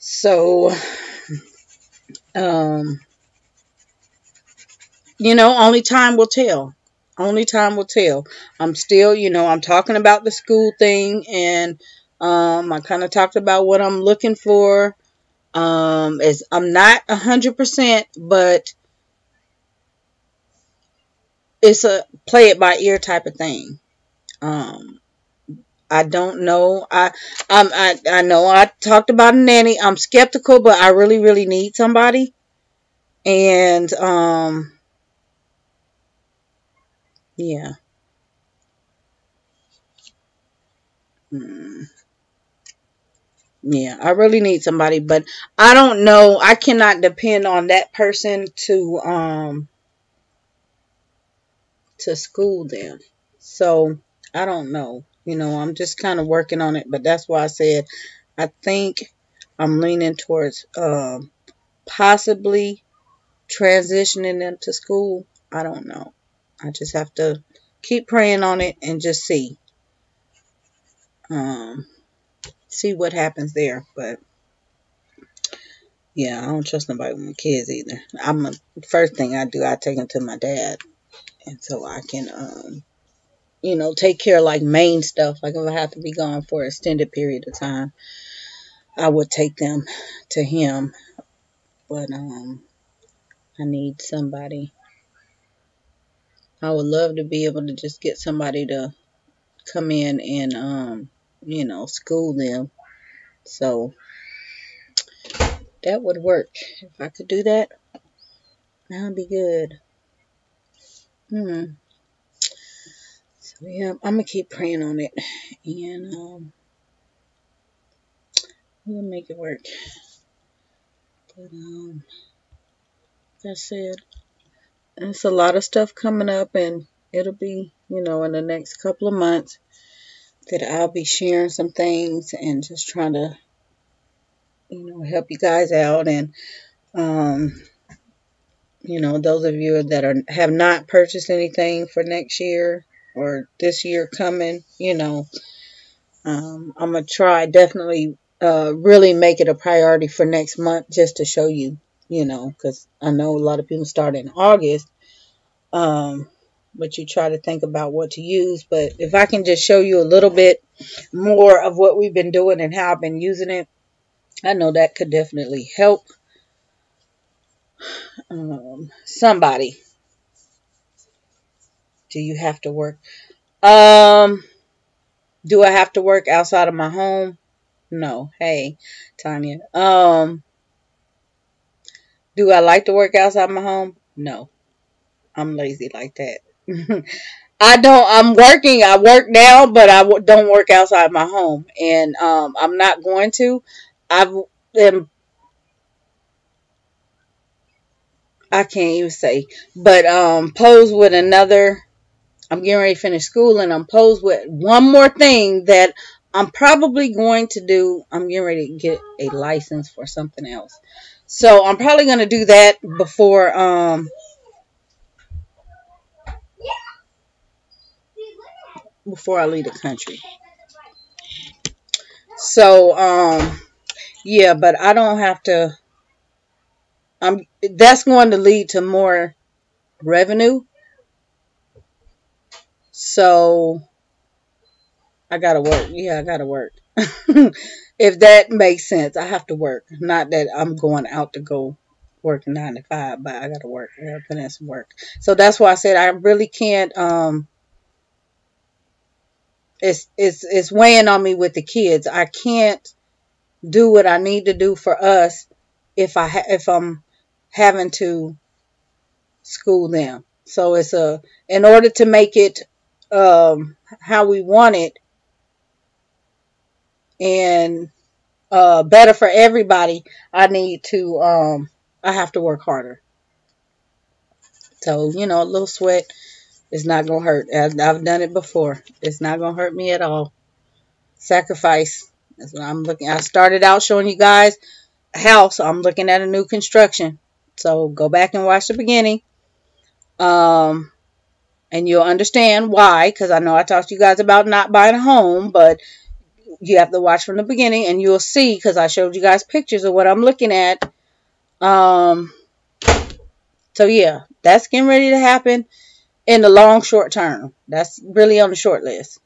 So, only time will tell. Only time will tell. I'm still, I'm talking about the school thing, and I kind of talked about what I'm looking for. Is I'm not 100%, but it's a play it by ear type of thing. I don't know. I know I talked about a nanny. I'm skeptical, but I really, really need somebody. And yeah. Yeah, I really need somebody, but I don't know. I cannot depend on that person to school them. So I don't know. I'm just kind of working on it, but that's why I said I think I'm leaning towards possibly transitioning them to school. I don't know. I just have to keep praying on it and just see what happens there. But yeah, I don't trust nobody with my kids either. First thing I do, I take them to my dad, and so I can take care of like main stuff. Like if I have to be gone for an extended period of time, I would take them to him. But I need somebody. I would love to be able to just get somebody to come in and school them. So that would work. If I could do that, that would be good. So yeah, I'm gonna keep praying on it, and we'll make it work. But like I said, it's a lot of stuff coming up, and it'll be, in the next couple of months that I'll be sharing some things and just trying to, help you guys out. And, those of you that have not purchased anything for next year or this year coming, I'm going to try definitely really make it a priority for next month just to show you, because I know a lot of people start in August. But you try to think about what to use. But if I can just show you a little bit more of what we've been doing and how I've been using it, I know that could definitely help somebody. Do you have to work? Do I have to work outside of my home? No. Hey, Tanya. Do I like to work outside my home? No. I'm lazy like that. I'm working. I work now, but I don't work outside my home. And I'm not going to. Am I can't even say. But posed with another. I'm getting ready to finish school, and I'm posed with one more thing that I'm probably going to do. I'm getting ready to get a license for something else. So I'm probably going to do that before I leave the country. So yeah, but I don't have to. That's going to lead to more revenue. So I gotta work. Yeah, I gotta work. If that makes sense, I have to work. Not that I'm going out to go work 9 to 5, but I gotta work. I gotta put in some work. So that's why I said I really can't. It's weighing on me with the kids. I can't do what I need to do for us if I'm having to school them. So it's in order to make it how we want it and better for everybody, I have to work harder. So, a little sweat is not going to hurt. I've done it before. It's not going to hurt me at all. Sacrifice. That's what I'm looking. I started out showing you guys a house. I'm looking at a new construction. So go back and watch the beginning. And you'll understand why, because I know I talked to you guys about not buying a home, but you have to watch from the beginning, and you'll see, because I showed you guys pictures of what I'm looking at. So yeah, that's getting ready to happen in the short term. That's really on the short list.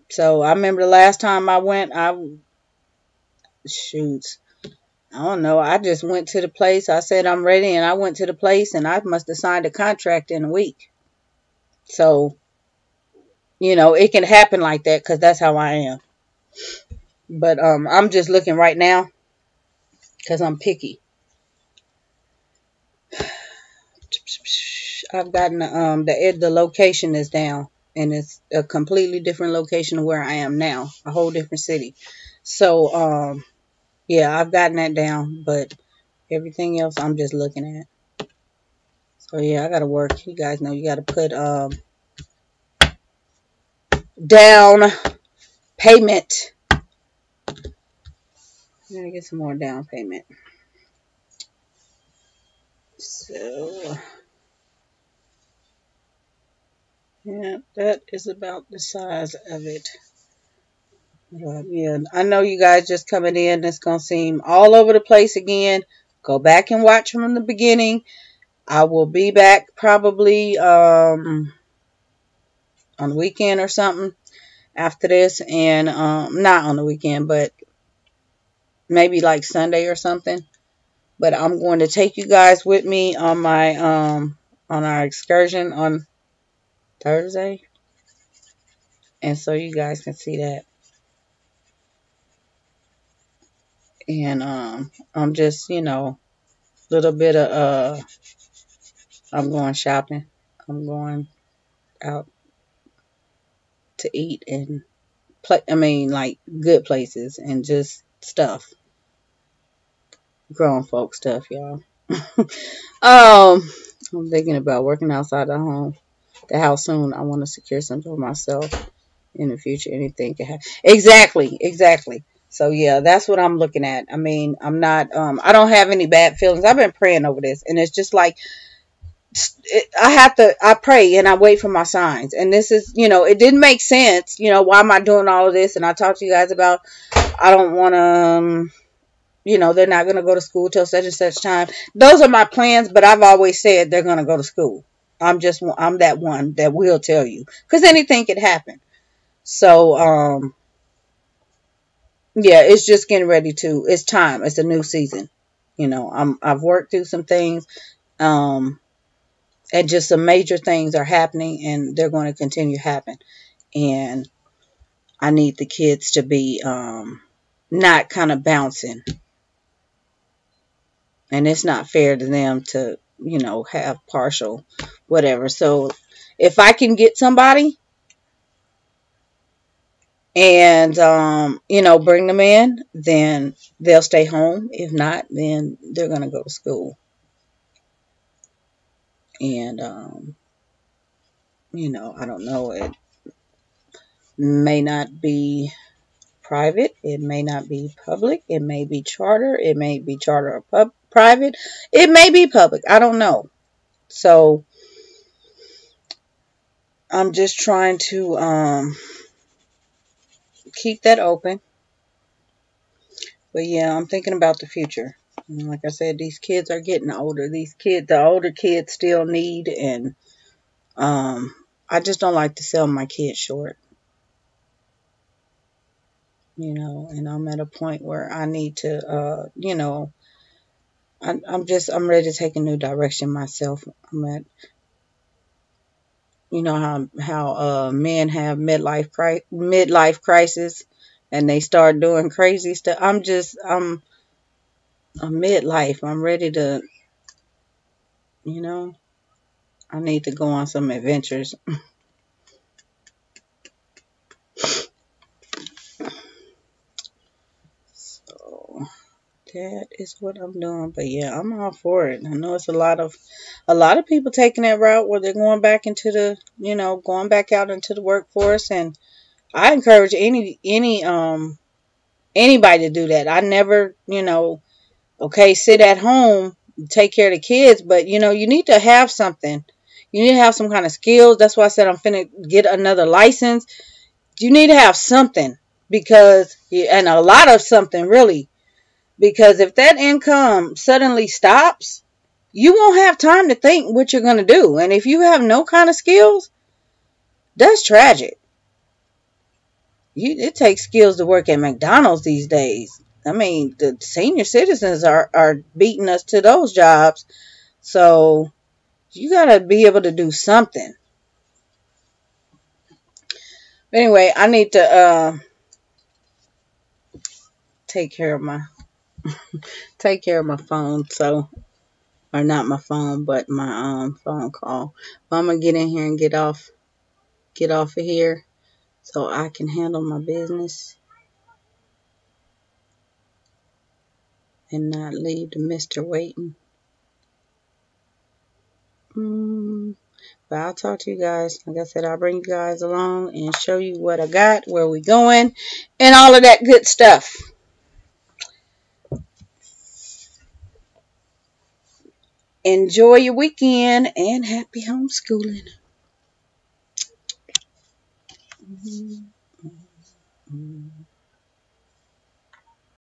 So I remember the last time I went, I don't know. I just went to the place. I said I'm ready, and I went to the place, and I must have signed a contract in a week. So, it can happen like that because that's how I am. But I'm just looking right now because I'm picky. I've gotten the location is down, and it's a completely different location of where I am now, a whole different city. So yeah, I've gotten that down, but everything else I'm just looking at. So yeah, I gotta work. You guys know you gotta put down payment. I gotta get some more down payment. So yeah, that is about the size of it. Yeah, I know you guys just coming in. It's going to seem all over the place again. Go back and watch from the beginning. I will be back probably on the weekend or something after this. And not on the weekend, but maybe like Sunday or something. But I'm going to take you guys with me on my on our excursion on Thursday. And so you guys can see that. And I'm just, little bit of I'm going shopping. I'm going out to eat and like good places and just stuff. Grown folk stuff, y'all. I'm thinking about working outside the house soon. I want to secure something for myself in the future. Anything can happen. Exactly. So yeah, that's what I'm looking at. I'm not I don't have any bad feelings. I've been praying over this, and it's just like I pray and I wait for my signs. And this is, it didn't make sense. Why am I doing all of this? And I talked to you guys about, I don't want to they're not going to go to school till such and such time. Those are my plans, but I've always said they're going to go to school. I'm that one that will tell you, because anything could happen. So, yeah, it's just getting ready it's time. It's a new season. I've worked through some things, and just some major things are happening, and they're going to continue to happen. And I need the kids to be, not kind of bouncing. And it's not fair to them to, have partial whatever. So if I can get somebody and, bring them in, then they'll stay home. If not, then they're going to go to school. And, I don't know. It may not be private. It may not be public. It may be charter. It may be charter or private. It may be public. I don't know. So I'm just trying to keep that open. But yeah, I'm thinking about the future. And like I said, these kids are getting older. The older kids still need, and I just don't like to sell my kids short. And I'm at a point where I need to, I'm ready to take a new direction myself. I'm at, how men have midlife crisis, and they start doing crazy stuff. I'm a midlife. I'm ready to, I need to go on some adventures. So that is what I'm doing. But yeah, I'm all for it. I know it's a lot of people taking that route where they're going back into the, going back out into the workforce, and I encourage anybody to do that. I never, okay, sit at home, take care of the kids, but you need to have something. You need to have some kind of skills. That's why I said I'm finna get another license. You need to have something, and a lot of something really, because if that income suddenly stops, you won't have time to think what you're going to do. And if you have no kind of skills, that's tragic. It takes skills to work at McDonald's these days. I mean, the senior citizens are beating us to those jobs. So you got to be able to do something. Anyway, I need to take care of my phone. So, or not my phone, but my phone call. But I'm gonna get in here and get off of here, so I can handle my business and not leave the mister waiting. But I'll talk to you guys. Like I said, I'll bring you guys along and show you what I got, where we going, and all of that good stuff. Enjoy your weekend and happy homeschooling.